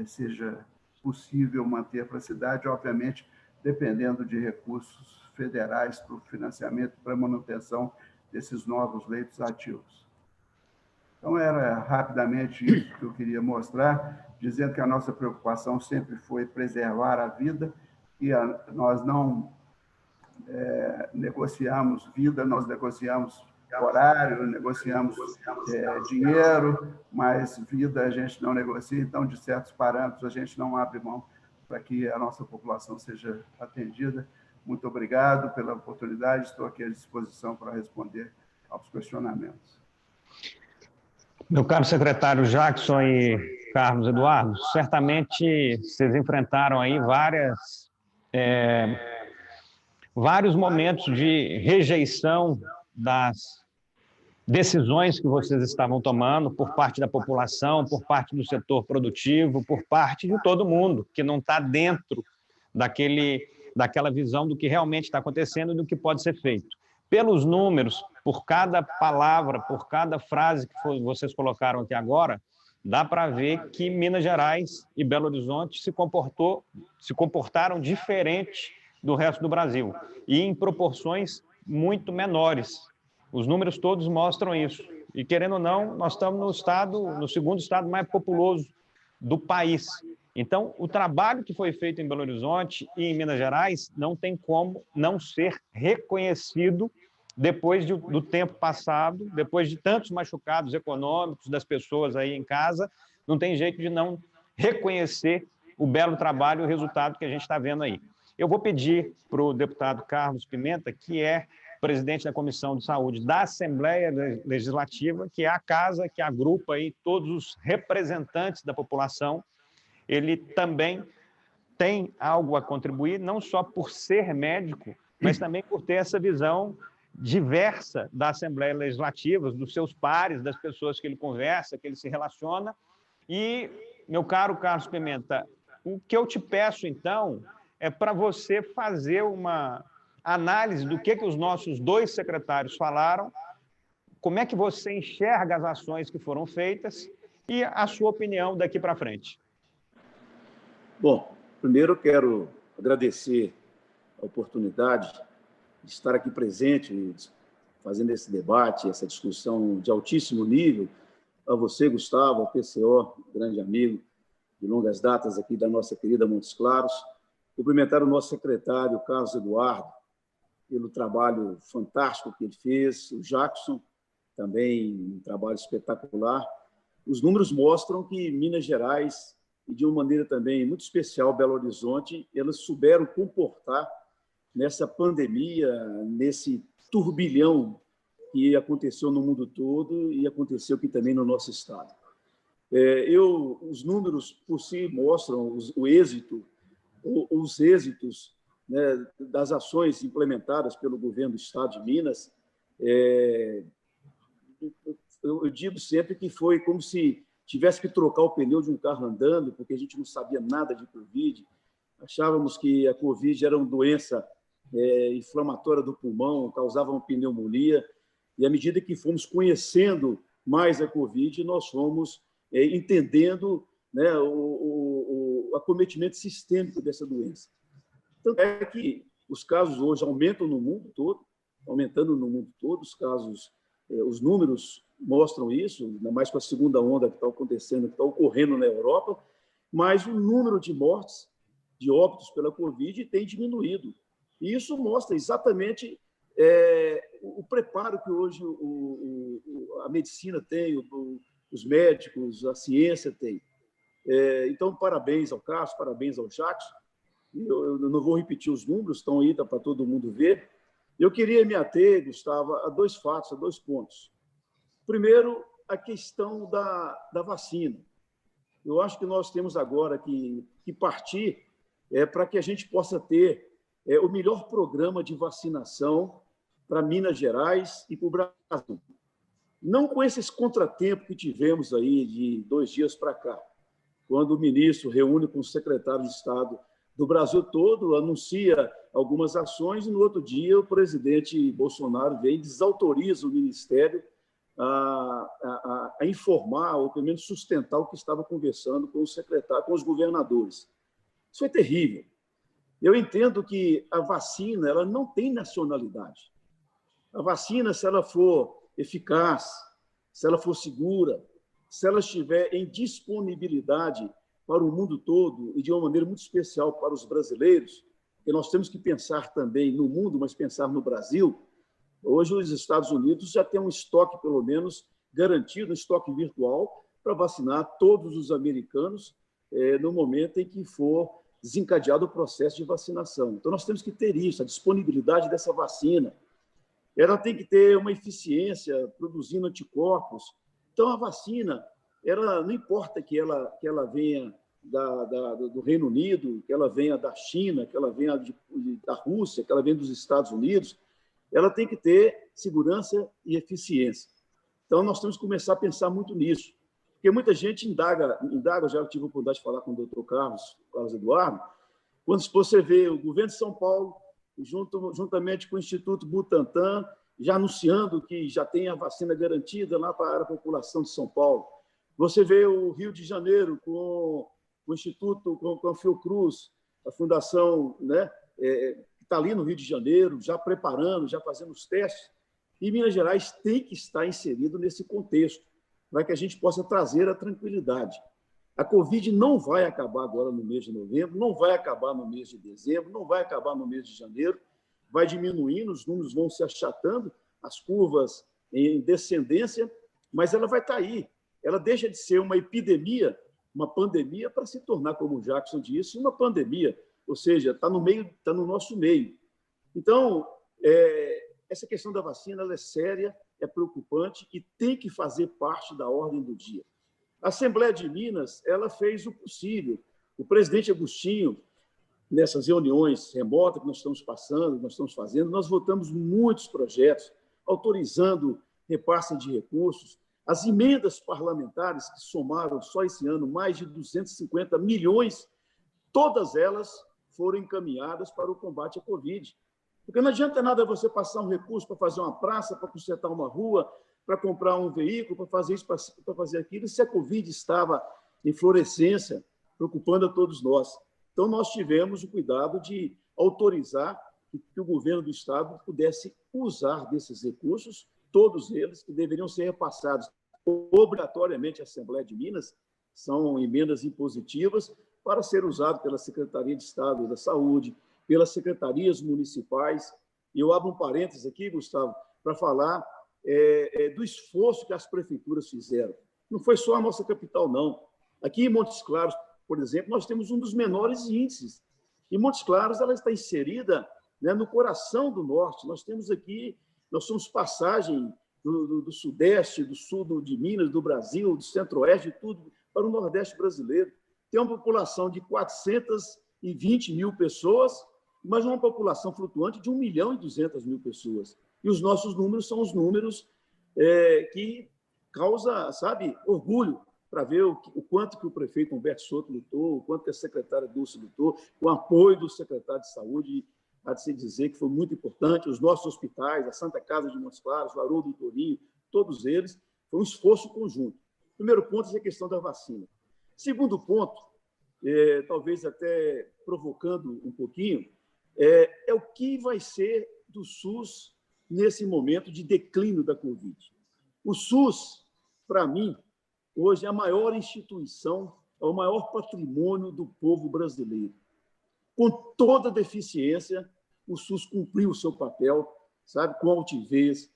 seja possível manter para a cidade, obviamente, dependendo de recursos federais para o financiamento, para a manutenção desses novos leitos ativos. Então, era rapidamente isso que eu queria mostrar, dizendo que a nossa preocupação sempre foi preservar a vida, e nós não negociamos vida, nós negociamos horário, negociamos dinheiro, mas vida a gente não negocia, então, de certos parâmetros, a gente não abre mão para que a nossa população seja atendida. Muito obrigado pela oportunidade, estou aqui à disposição para responder aos questionamentos. Meu caro secretário Jackson e Carlos Eduardo, certamente vocês enfrentaram aí vários momentos de rejeição das decisões que vocês estavam tomando por parte da população, por parte do setor produtivo, por parte de todo mundo que não está dentro daquela visão do que realmente está acontecendo e do que pode ser feito. Pelos números, por cada palavra, por cada frase que vocês colocaram aqui agora, dá para ver que Minas Gerais e Belo Horizonte se comportaram diferente do resto do Brasil, e em proporções muito menores. Os números todos mostram isso. E, querendo ou não, nós estamos no segundo estado mais populoso do país. Então, o trabalho que foi feito em Belo Horizonte e em Minas Gerais não tem como não ser reconhecido depois do tempo passado, depois de tantos machucados econômicos das pessoas aí em casa, não tem jeito de não reconhecer o belo trabalho e o resultado que a gente está vendo aí. Eu vou pedir para o deputado Carlos Pimenta, que é presidente da Comissão de Saúde da Assembleia Legislativa, que é a casa que agrupa aí todos os representantes da população. Ele também tem algo a contribuir, não só por ser médico, mas também por ter essa visão diversa da Assembleia Legislativa, dos seus pares, das pessoas que ele conversa, que ele se relaciona. E, meu caro Carlos Pimenta, o que eu te peço, então, é para você fazer uma análise do que os nossos dois secretários falaram, como é que você enxerga as ações que foram feitas e a sua opinião daqui para frente. Bom, primeiro eu quero agradecer a oportunidade de estar aqui presente e fazendo esse debate, essa discussão de altíssimo nível, a você, Gustavo, ao PCO, grande amigo de longas datas aqui da nossa querida Montes Claros, cumprimentar o nosso secretário, Carlos Eduardo, pelo trabalho fantástico que ele fez, o Jackson, também um trabalho espetacular. Os números mostram que Minas Gerais, e de uma maneira também muito especial Belo Horizonte, elas souberam comportar nessa pandemia, nesse turbilhão que aconteceu no mundo todo e aconteceu aqui também no nosso estado. Os números por si mostram o êxito, os êxitos, né, das ações implementadas pelo governo do estado de Minas. Eu digo sempre que foi como se tivesse que trocar o pneu de um carro andando, porque a gente não sabia nada de Covid. Achávamos que a Covid era uma doença inflamatória do pulmão, causava uma pneumonia, e à medida que fomos conhecendo mais a Covid, nós fomos entendendo, né, o acometimento sistêmico dessa doença. Tanto é que os casos hoje aumentam no mundo todo, aumentando no mundo todo, os casos, os números mostram isso, ainda mais com a segunda onda que está acontecendo, que está ocorrendo na Europa, mas o número de mortes, de óbitos pela Covid tem diminuído. E isso mostra exatamente o preparo que hoje a medicina tem, os médicos, a ciência tem. Então, parabéns ao Carlos, parabéns ao Jackson. Eu não vou repetir os números, estão aí para todo mundo ver. Eu queria me ater, Gustavo, a dois fatos, a dois pontos. Primeiro, a questão da vacina. Eu acho que nós temos agora que partir para que a gente possa ter o melhor programa de vacinação para Minas Gerais e para o Brasil. Não com esses contratempos que tivemos aí de 2 dias para cá, quando o ministro reúne com o secretário de Estado do Brasil todo, anuncia algumas ações e, no outro dia, o presidente Bolsonaro vem e desautoriza o Ministério a informar, ou pelo menos sustentar o que estava conversando com o secretário, com os governadores. Isso foi terrível. Eu entendo que a vacina ela não tem nacionalidade. A vacina, se ela for eficaz, se ela for segura, se ela estiver em disponibilidade para o mundo todo e de uma maneira muito especial para os brasileiros, porque nós temos que pensar também no mundo, mas pensar no Brasil. Hoje, os Estados Unidos já têm um estoque, pelo menos, garantido, um estoque virtual, para vacinar todos os americanos no momento em que for desencadeado o processo de vacinação. Então, nós temos que ter isso, a disponibilidade dessa vacina. Ela tem que ter uma eficiência, produzindo anticorpos. Então, a vacina, ela não importa que ela venha do Reino Unido, que ela venha da China, que ela venha da Rússia, que ela venha dos Estados Unidos, ela tem que ter segurança e eficiência. Então, nós temos que começar a pensar muito nisso. Porque muita gente indaga, eu já tive a oportunidade de falar com o doutor Carlos Eduardo, quando você vê o governo de São Paulo, juntamente com o Instituto Butantan, já anunciando que já tem a vacina garantida lá para a população de São Paulo. Você vê o Rio de Janeiro com o Instituto, com a Fiocruz, a fundação, né, que está ali no Rio de Janeiro, já preparando, já fazendo os testes. E Minas Gerais tem que estar inserido nesse contexto, para que a gente possa trazer a tranquilidade. A Covid não vai acabar agora no mês de novembro, não vai acabar no mês de dezembro, não vai acabar no mês de janeiro, vai diminuindo, os números vão se achatando, as curvas em descendência, mas ela vai estar aí. Ela deixa de ser uma epidemia, uma pandemia, para se tornar, como o Jackson disse, uma pandemia, ou seja, está no nosso meio. Então, essa questão da vacina ela é séria, é preocupante e tem que fazer parte da ordem do dia. A Assembleia de Minas ela fez o possível. O presidente Agostinho, nessas reuniões remotas que nós estamos passando, nós estamos fazendo, nós votamos muitos projetos, autorizando repasse de recursos. As emendas parlamentares, que somaram só esse ano mais de 250 milhões, todas elas foram encaminhadas para o combate à Covid. Porque não adianta nada você passar um recurso para fazer uma praça, para consertar uma rua, para comprar um veículo, para fazer isso, para fazer aquilo, se a Covid estava em florescência, preocupando a todos nós. Então, nós tivemos o cuidado de autorizar que o governo do Estado pudesse usar desses recursos, todos eles que deveriam ser repassados obrigatoriamente à Assembleia de Minas, são emendas impositivas, para ser usado pela Secretaria de Estado da Saúde, pelas secretarias municipais. E eu abro um parênteses aqui, Gustavo, para falar do esforço que as prefeituras fizeram. Não foi só a nossa capital, não. Aqui em Montes Claros, por exemplo, nós temos um dos menores índices. E Montes Claros ela está inserida, né, no coração do norte. Nós temos aqui, nós somos passagem do Sudeste, do Sul de Minas, do Brasil, do Centro-Oeste, de tudo, para o Nordeste brasileiro. Tem uma população de 420 mil pessoas, mas uma população flutuante de 1.200.000 pessoas. E os nossos números são os números que causam, sabe, orgulho, para ver o quanto que o prefeito Humberto Souto lutou, o quanto que a secretária Dulce lutou, com o apoio do secretário de Saúde, há de se dizer que foi muito importante, os nossos hospitais, a Santa Casa de Montes Claros, o Haroldo do Torinho, todos eles, foi um esforço conjunto. Primeiro ponto é a questão da vacina. Segundo ponto, talvez até provocando um pouquinho, é o que vai ser do SUS nesse momento de declínio da Covid. O SUS, para mim, hoje é a maior instituição, é o maior patrimônio do povo brasileiro. Com toda deficiência, o SUS cumpriu o seu papel, sabe, com altivez,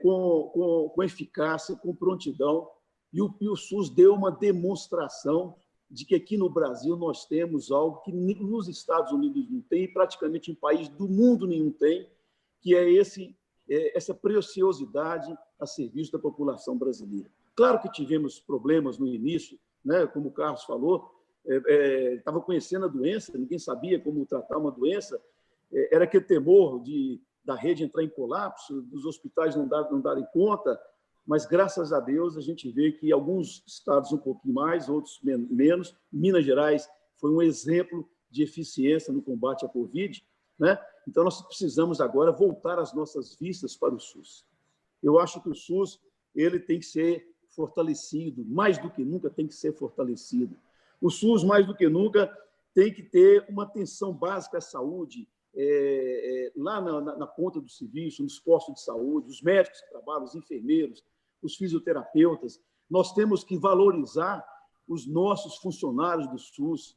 com eficácia, com prontidão, e o SUS deu uma demonstração de que aqui no Brasil nós temos algo que nos Estados Unidos não tem, e praticamente em país do mundo nenhum tem, que é essa preciosidade a serviço da população brasileira. Claro que tivemos problemas no início, né, como o Carlos falou, estava conhecendo a doença, ninguém sabia como tratar uma doença, era aquele temor da rede entrar em colapso, dos hospitais não darem conta, mas, graças a Deus, a gente vê que alguns estados um pouquinho mais, outros menos. Minas Gerais foi um exemplo de eficiência no combate à Covid, né? Então, nós precisamos agora voltar as nossas vistas para o SUS. Eu acho que o SUS ele tem que ser fortalecido, mais do que nunca tem que ser fortalecido. O SUS, mais do que nunca, tem que ter uma atenção básica à saúde, lá na ponta do serviço, nos postos de saúde, os médicos que trabalham, os enfermeiros, os fisioterapeutas. Nós temos que valorizar os nossos funcionários do SUS.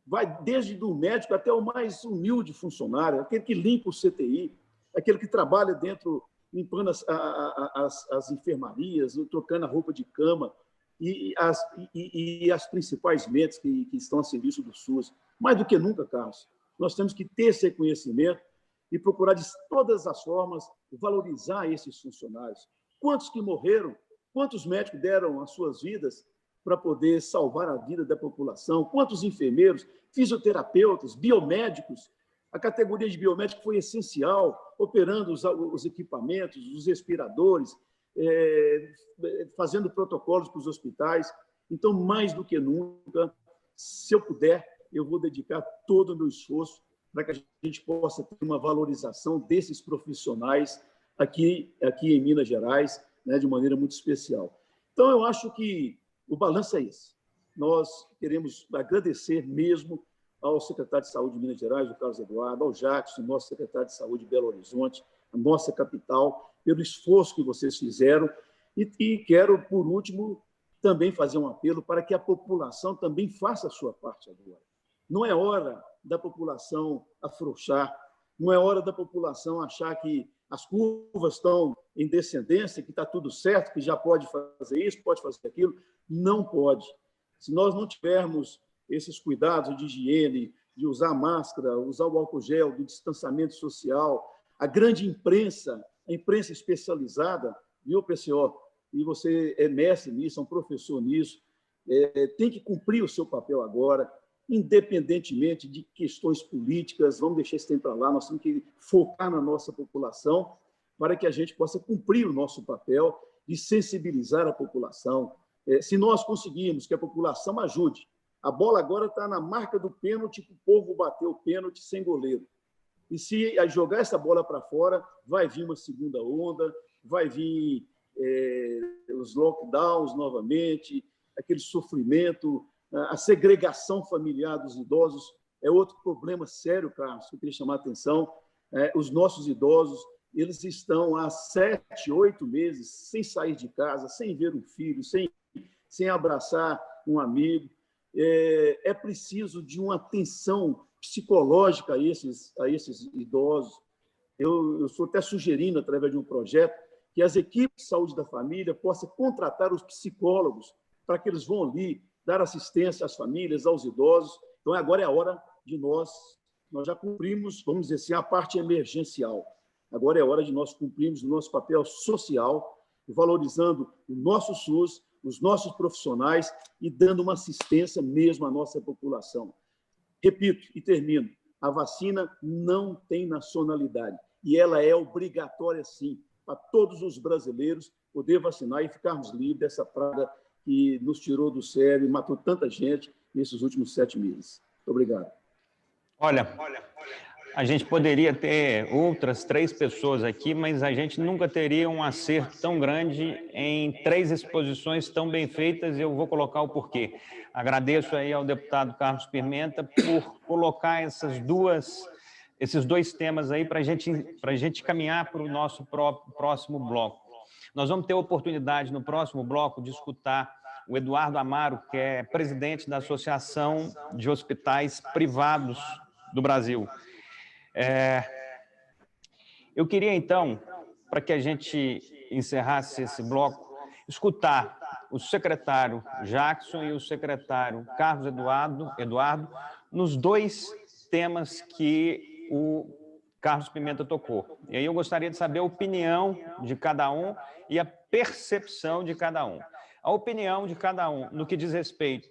Vai desde do médico até o mais humilde funcionário, aquele que limpa o CTI, aquele que trabalha dentro, limpando as enfermarias, trocando a roupa de cama, e as principais mentes que estão a serviço do SUS. Mais do que nunca, Carlos, nós temos que ter esse reconhecimento e procurar, de todas as formas, valorizar esses funcionários. Quantos que morreram, quantos médicos deram as suas vidas para poder salvar a vida da população, quantos enfermeiros, fisioterapeutas, biomédicos. A categoria de biomédico foi essencial, operando os equipamentos, os respiradores, fazendo protocolos para os hospitais. Então, mais do que nunca, se eu puder, eu vou dedicar todo o meu esforço para que a gente possa ter uma valorização desses profissionais aqui em Minas Gerais, né, de maneira muito especial. Então, eu acho que o balanço é esse. Nós queremos agradecer mesmo ao secretário de Saúde de Minas Gerais, o Carlos Eduardo, ao Jackson, nosso secretário de Saúde de Belo Horizonte, a nossa capital, pelo esforço que vocês fizeram. E quero, por último, também fazer um apelo para que a população também faça a sua parte agora. Não é hora da população afrouxar, não é hora da população achar que as curvas estão em descendência, que está tudo certo, que já pode fazer isso, pode fazer aquilo. Não pode. Se nós não tivermos esses cuidados de higiene, de usar máscara, usar o álcool gel, do distanciamento social, a grande imprensa, a imprensa especializada, viu, PCO? E você é mestre nisso, é um professor nisso, tem que cumprir o seu papel agora, independentemente de questões políticas. Vamos deixar esse tempo para lá, nós temos que focar na nossa população para que a gente possa cumprir o nosso papel de sensibilizar a população. Se nós conseguirmos que a população ajude, a bola agora está na marca do pênalti, o povo bateu o pênalti sem goleiro. E se jogar essa bola para fora, vai vir uma segunda onda, vai vir os lockdowns novamente, aquele sofrimento, a segregação familiar dos idosos é outro problema sério, Carlos, que eu queria chamar a atenção. Os nossos idosos eles estão há 7, 8 meses sem sair de casa, sem ver um filho, sem abraçar um amigo. É preciso de uma atenção psicológica a esses idosos. Eu estou até sugerindo, através de um projeto, que as equipes de saúde da família possam contratar os psicólogos para que eles vão ali dar assistência às famílias, aos idosos. Então, agora é a hora de nós já cumprimos, vamos dizer assim, a parte emergencial. Agora é a hora de nós cumprirmos o nosso papel social, valorizando o nosso SUS, os nossos profissionais e dando uma assistência mesmo à nossa população. Repito e termino, a vacina não tem nacionalidade e ela é obrigatória, sim, para todos os brasileiros poder vacinar e ficarmos livres dessa praga que nos tirou do sério e matou tanta gente nesses últimos 7 meses. Muito obrigado. Olha, a gente poderia ter outras 3 pessoas aqui, mas a gente nunca teria um acerto tão grande em 3 exposições tão bem feitas, e eu vou colocar o porquê. Agradeço aí ao deputado Carlos Pimenta por colocar esses 2 temas aí para a gente caminhar para o nosso próximo bloco. Nós vamos ter a oportunidade no próximo bloco de escutar o Eduardo Amaro, que é presidente da Associação de Hospitais Privados do Brasil. Eu queria, então, para que a gente encerrasse esse bloco, escutar o secretário Jackson e o secretário Carlos Eduardo nos 2 temas que o Carlos Pimenta tocou. E aí eu gostaria de saber a opinião de cada um e a percepção de cada um. A opinião de cada um no que diz respeito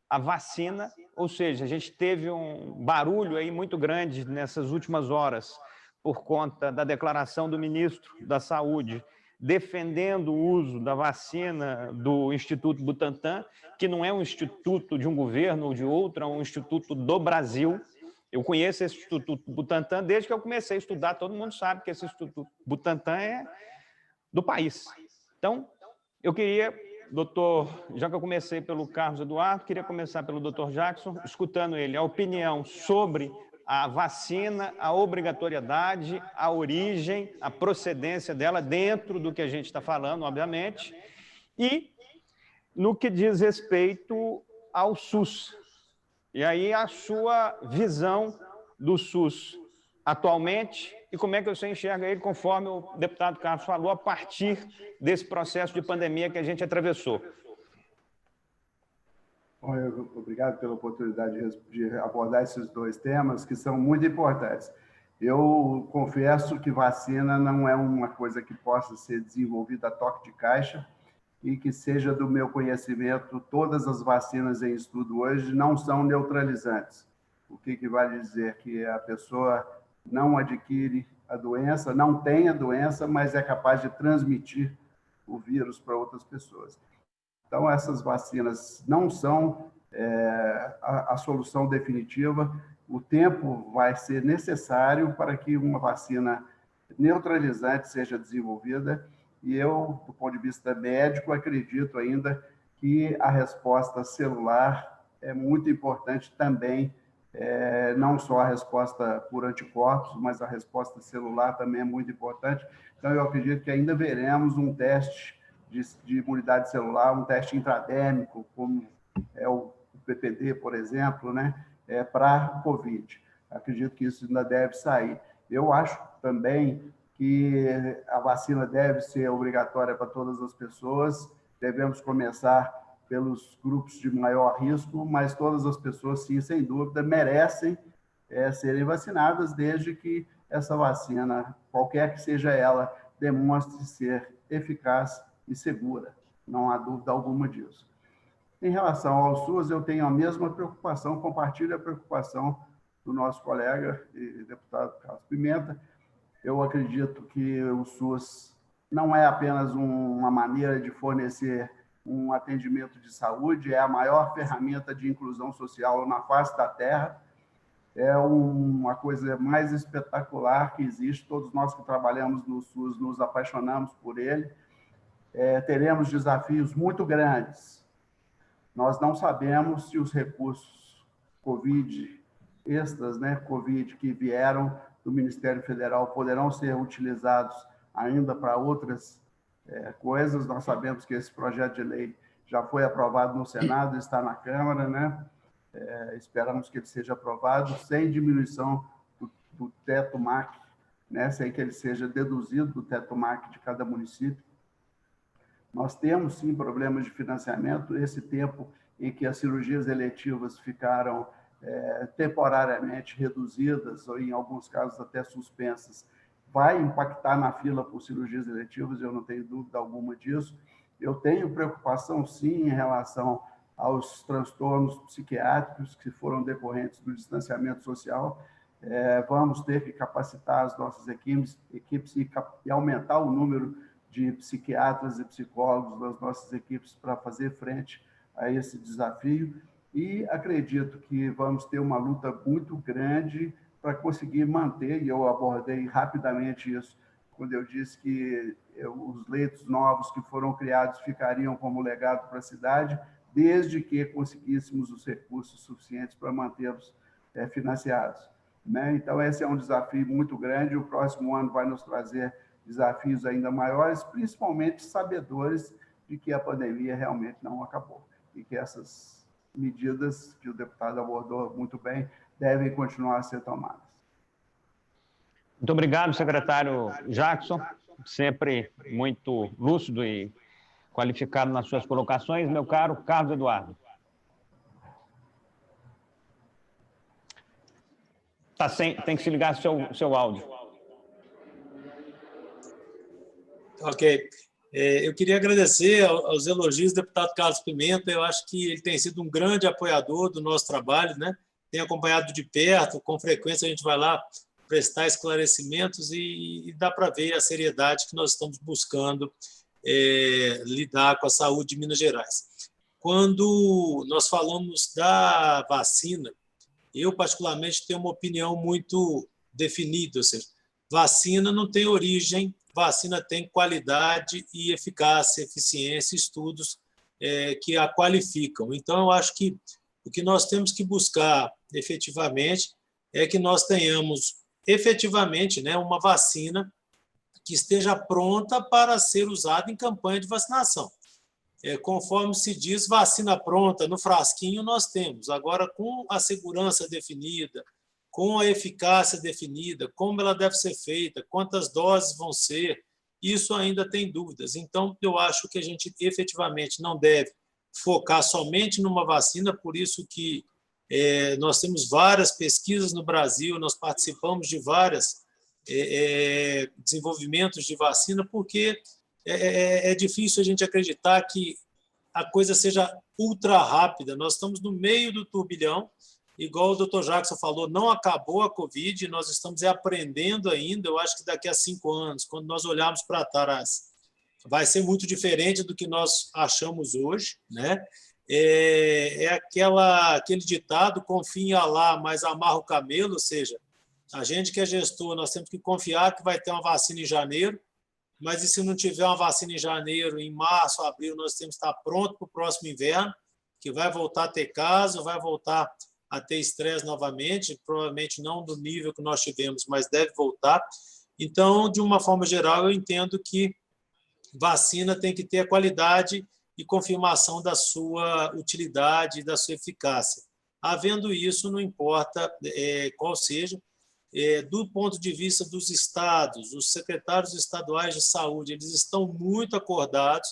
à vacina, ou seja, a gente teve um barulho aí muito grande nessas últimas horas por conta da declaração do ministro da Saúde defendendo o uso da vacina do Instituto Butantan, que não é um instituto de um governo ou de outro, é um instituto do Brasil. Eu conheço esse Instituto Butantan desde que eu comecei a estudar, todo mundo sabe que esse Instituto Butantan é do país. Então, eu queria, doutor, já que eu comecei pelo Carlos Eduardo, queria começar pelo doutor Jackson, escutando ele, a opinião sobre a vacina, a obrigatoriedade, a origem, a procedência dela, dentro do que a gente está falando, obviamente, e no que diz respeito ao SUS. E aí a sua visão do SUS atualmente e como é que você enxerga ele, conforme o deputado Carlos falou, a partir desse processo de pandemia que a gente atravessou. Bom, obrigado pela oportunidade de abordar esses 2 temas que são muito importantes. Eu confesso que vacina não é uma coisa que possa ser desenvolvida a toque de caixa e que seja do meu conhecimento, todas as vacinas em estudo hoje não são neutralizantes. O que vale dizer? Que a pessoa não adquire a doença, não tem a doença, mas é capaz de transmitir o vírus para outras pessoas. Então, essas vacinas não são a solução definitiva. O tempo vai ser necessário para que uma vacina neutralizante seja desenvolvida. E eu, do ponto de vista médico, acredito ainda que a resposta celular é muito importante também, não só a resposta por anticorpos, mas a resposta celular também é muito importante. Então, eu acredito que ainda veremos um teste de imunidade celular, um teste intradérmico, como é o PPD, por exemplo, né, para o COVID. Acredito que isso ainda deve sair. Eu acho também que a vacina deve ser obrigatória para todas as pessoas, devemos começar pelos grupos de maior risco, mas todas as pessoas, sim, sem dúvida, merecem serem vacinadas, desde que essa vacina, qualquer que seja ela, demonstre ser eficaz e segura. Não há dúvida alguma disso. Em relação ao SUS, eu tenho a mesma preocupação, compartilho a preocupação do nosso colega e deputado Carlos Pimenta. Eu acredito que o SUS não é apenas uma maneira de fornecer um atendimento de saúde, é a maior ferramenta de inclusão social na face da Terra, é uma coisa mais espetacular que existe. Todos nós que trabalhamos no SUS nos apaixonamos por ele. Teremos desafios muito grandes. Nós não sabemos se os recursos COVID, extras, né, COVID, que vieram do Ministério Federal poderão ser utilizados ainda para outras coisas. Nós sabemos que esse projeto de lei já foi aprovado no Senado, está na Câmara, né? Esperamos que ele seja aprovado sem diminuição do teto MAC, né? Sem que ele seja deduzido do teto MAC de cada município. Nós temos, sim, problemas de financiamento. Esse tempo em que as cirurgias eletivas ficaram temporariamente reduzidas, ou em alguns casos até suspensas, vai impactar na fila por cirurgias eletivas, eu não tenho dúvida alguma disso. Eu tenho preocupação, sim, em relação aos transtornos psiquiátricos que foram decorrentes do distanciamento social. Vamos ter que capacitar as nossas equipes e aumentar o número de psiquiatras e psicólogos das nossas equipes para fazer frente a esse desafio. E acredito que vamos ter uma luta muito grande para conseguir manter, e eu abordei rapidamente isso, quando eu disse que os leitos novos que foram criados ficariam como legado para a cidade, desde que conseguíssemos os recursos suficientes para mantê-los financiados, né? Então, esse é um desafio muito grande. O próximo ano vai nos trazer desafios ainda maiores, principalmente sabedores de que a pandemia realmente não acabou e que essas medidas que o deputado abordou muito bem devem continuar a ser tomadas. Muito obrigado, secretário Jackson, sempre muito lúcido e qualificado nas suas colocações. Meu caro Carlos Eduardo. Tem que se ligar seu áudio. Ok. Eu queria agradecer aos elogios do deputado Carlos Pimenta. Eu acho que ele tem sido um grande apoiador do nosso trabalho, né? Tem acompanhado de perto, com frequência a gente vai lá prestar esclarecimentos e dá para ver a seriedade que nós estamos buscando lidar com a saúde de Minas Gerais. Quando nós falamos da vacina, eu particularmente tenho uma opinião muito definida, ou seja, vacina não tem origem, vacina tem qualidade e eficácia, eficiência, estudos que a qualificam. Então, eu acho que o que nós temos que buscar efetivamente é que nós tenhamos efetivamente, né, uma vacina que esteja pronta para ser usada em campanha de vacinação. Conforme se diz, vacina pronta, no frasquinho nós temos. Agora, com a segurança definida, com a eficácia definida, como ela deve ser feita, quantas doses vão ser, isso ainda tem dúvidas. Então, eu acho que a gente efetivamente não deve focar somente numa vacina, por isso que nós temos várias pesquisas no Brasil, nós participamos de vários desenvolvimentos de vacina, porque é difícil a gente acreditar que a coisa seja ultra rápida. Nós estamos no meio do turbilhão, igual o doutor Jackson falou, não acabou a Covid, nós estamos aprendendo ainda. Eu acho que daqui a 5 anos, quando nós olharmos para trás, vai ser muito diferente do que nós achamos hoje, né? Aquele ditado, confia em Alá, mas amarra o camelo, ou seja, a gente que é gestor, nós temos que confiar que vai ter uma vacina em janeiro, mas e se não tiver uma vacina em janeiro, em março, abril, nós temos que estar pronto para o próximo inverno, que vai voltar a ter caso, vai voltar a ter estresse novamente, provavelmente não do nível que nós tivemos, mas deve voltar. Então, de uma forma geral, eu entendo que vacina tem que ter a qualidade e confirmação da sua utilidade e da sua eficácia. Havendo isso, não importa qual seja, do ponto de vista dos estados, os secretários estaduais de saúde, eles estão muito acordados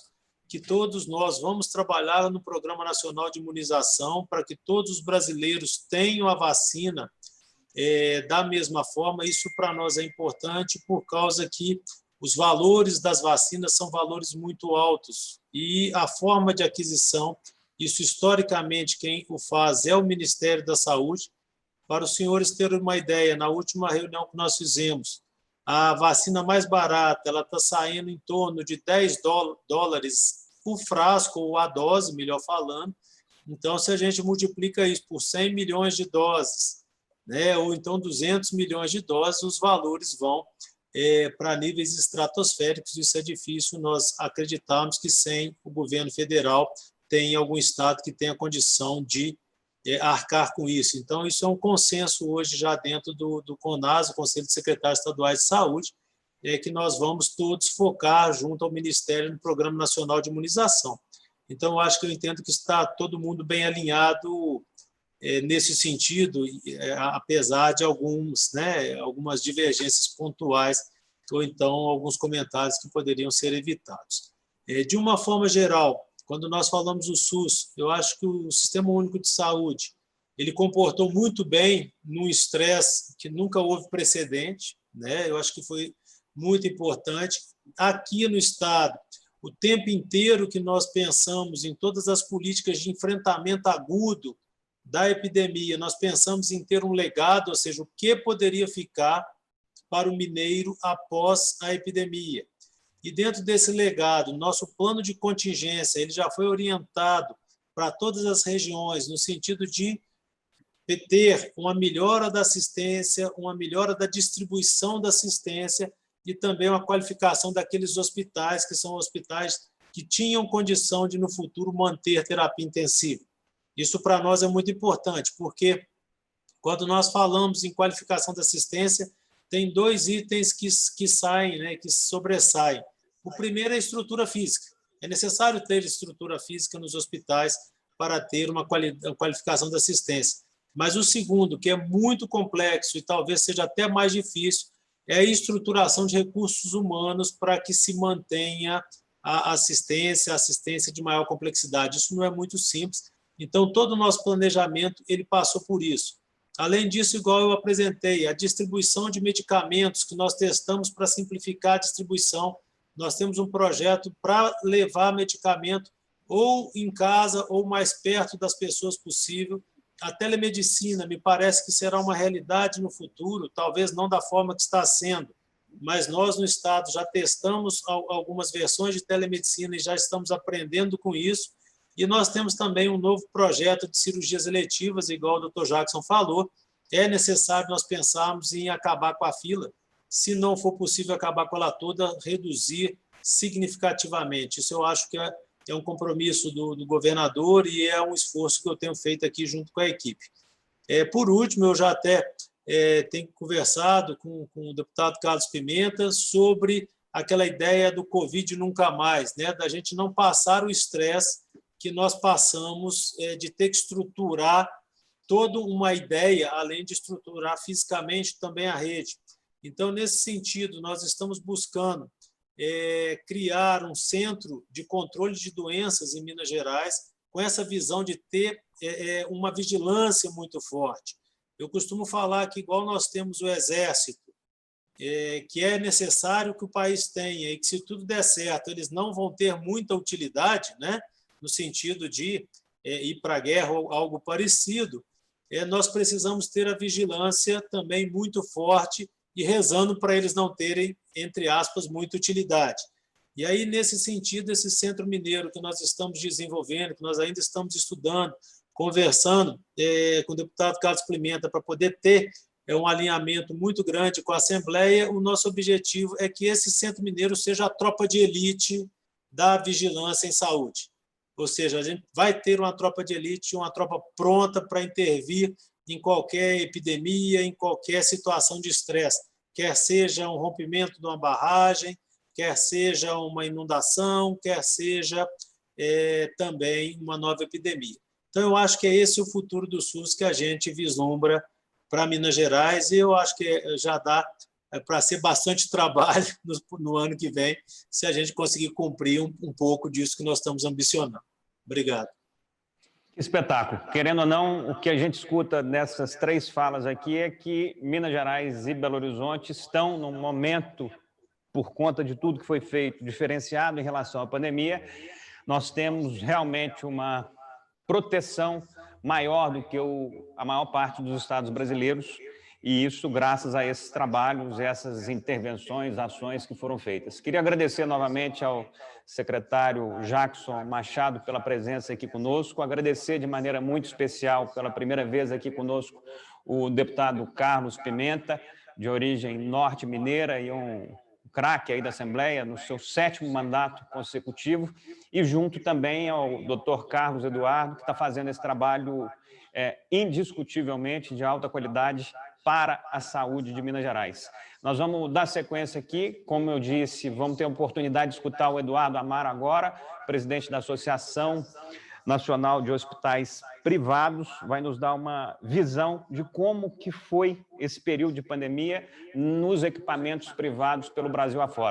que todos nós vamos trabalhar no Programa Nacional de Imunização para que todos os brasileiros tenham a vacina da mesma forma. Isso para nós é importante por causa que os valores das vacinas são valores muito altos e a forma de aquisição, isso historicamente quem o faz é o Ministério da Saúde. Para os senhores terem uma ideia, na última reunião que nós fizemos, a vacina mais barata ela está saindo em torno de $10 o frasco ou a dose, melhor falando. Então, se a gente multiplica isso por 100 milhões de doses, né, ou então 200 milhões de doses, os valores vão para níveis estratosféricos. Isso é difícil nós acreditarmos que sem o governo federal tem algum estado que tenha condição de arcar com isso. Então, isso é um consenso hoje já dentro do CONAS, o Conselho de Secretários Estaduais de Saúde, que nós vamos todos focar junto ao Ministério no Programa Nacional de Imunização. Então, eu acho que eu entendo que está todo mundo bem alinhado nesse sentido, apesar de algumas divergências pontuais ou então alguns comentários que poderiam ser evitados. De uma forma geral, quando nós falamos do SUS, eu acho que o Sistema Único de Saúde ele comportou muito bem num estresse que nunca houve precedente, né? Eu acho que foi muito importante. Aqui no Estado, o tempo inteiro que nós pensamos em todas as políticas de enfrentamento agudo da epidemia, nós pensamos em ter um legado, ou seja, o que poderia ficar para o mineiro após a epidemia. E dentro desse legado, nosso plano de contingência ele já foi orientado para todas as regiões, no sentido de ter uma melhora da assistência, uma melhora da distribuição da assistência e também uma qualificação daqueles hospitais, que são hospitais que tinham condição de, no futuro, manter terapia intensiva. Isso, para nós, é muito importante, porque, quando nós falamos em qualificação da assistência, tem 2 itens que saem, né, que sobressaem. O primeiro é a estrutura física. É necessário ter estrutura física nos hospitais para ter uma qualificação da assistência. Mas o segundo, que é muito complexo e talvez seja até mais difícil, é a estruturação de recursos humanos para que se mantenha a assistência de maior complexidade. Isso não é muito simples. Então, todo o nosso planejamento ele passou por isso. Além disso, igual eu apresentei, a distribuição de medicamentos que nós testamos para simplificar a distribuição. Nós temos um projeto para levar medicamento ou em casa ou mais perto das pessoas possível. A telemedicina me parece que será uma realidade no futuro, talvez não da forma que está sendo, mas nós no Estado já testamos algumas versões de telemedicina e já estamos aprendendo com isso. E nós temos também um novo projeto de cirurgias eletivas, igual o Dr. Jackson falou. É necessário nós pensarmos em acabar com a fila. Se não for possível acabar com ela toda, reduzir significativamente. Isso eu acho que é um compromisso do governador e é um esforço que eu tenho feito aqui junto com a equipe. Por último, eu já até tenho conversado com o deputado Carlos Pimenta sobre aquela ideia do Covid nunca mais, né? Da gente não passar o estresse que nós passamos de ter que estruturar toda uma ideia, além de estruturar fisicamente também a rede. Então, nesse sentido, nós estamos buscando criar um centro de controle de doenças em Minas Gerais, com essa visão de ter uma vigilância muito forte. Eu costumo falar que, igual nós temos o Exército, que é necessário que o país tenha, e que, se tudo der certo, eles não vão ter muita utilidade, né? No sentido de ir para a guerra ou algo parecido, nós precisamos ter a vigilância também muito forte e rezando para eles não terem, entre aspas, muita utilidade. E aí, nesse sentido, esse Centro Mineiro que nós estamos desenvolvendo, que nós ainda estamos estudando, conversando com o deputado Carlos Pimenta para poder ter um alinhamento muito grande com a Assembleia, o nosso objetivo é que esse Centro Mineiro seja a tropa de elite da vigilância em saúde. Ou seja, a gente vai ter uma tropa de elite, uma tropa pronta para intervir em qualquer epidemia, em qualquer situação de estresse, quer seja um rompimento de uma barragem, quer seja uma inundação, quer seja também uma nova epidemia. Então, eu acho que é esse o futuro do SUS que a gente vislumbra para Minas Gerais, e eu acho que já dá para ser bastante trabalho no ano que vem, se a gente conseguir cumprir um pouco disso que nós estamos ambicionando. Obrigado. Que espetáculo. Querendo ou não, o que a gente escuta nessas 3 falas aqui é que Minas Gerais e Belo Horizonte estão num momento, por conta de tudo que foi feito, diferenciado em relação à pandemia. Nós temos realmente uma proteção maior do que a maior parte dos estados brasileiros, e isso graças a esses trabalhos, essas intervenções, ações que foram feitas. Queria agradecer novamente ao secretário Jackson Machado pela presença aqui conosco, agradecer de maneira muito especial, pela primeira vez aqui conosco, o deputado Carlos Pimenta, de origem norte-mineira e um craque aí da Assembleia, no seu 7º mandato consecutivo, e junto também ao Dr. Carlos Eduardo, que está fazendo esse trabalho indiscutivelmente de alta qualidade para a saúde de Minas Gerais. Nós vamos dar sequência aqui, como eu disse, vamos ter a oportunidade de escutar o Eduardo Amaro agora, presidente da Associação Nacional de Hospitais Privados, vai nos dar uma visão de como que foi esse período de pandemia nos equipamentos privados pelo Brasil afora.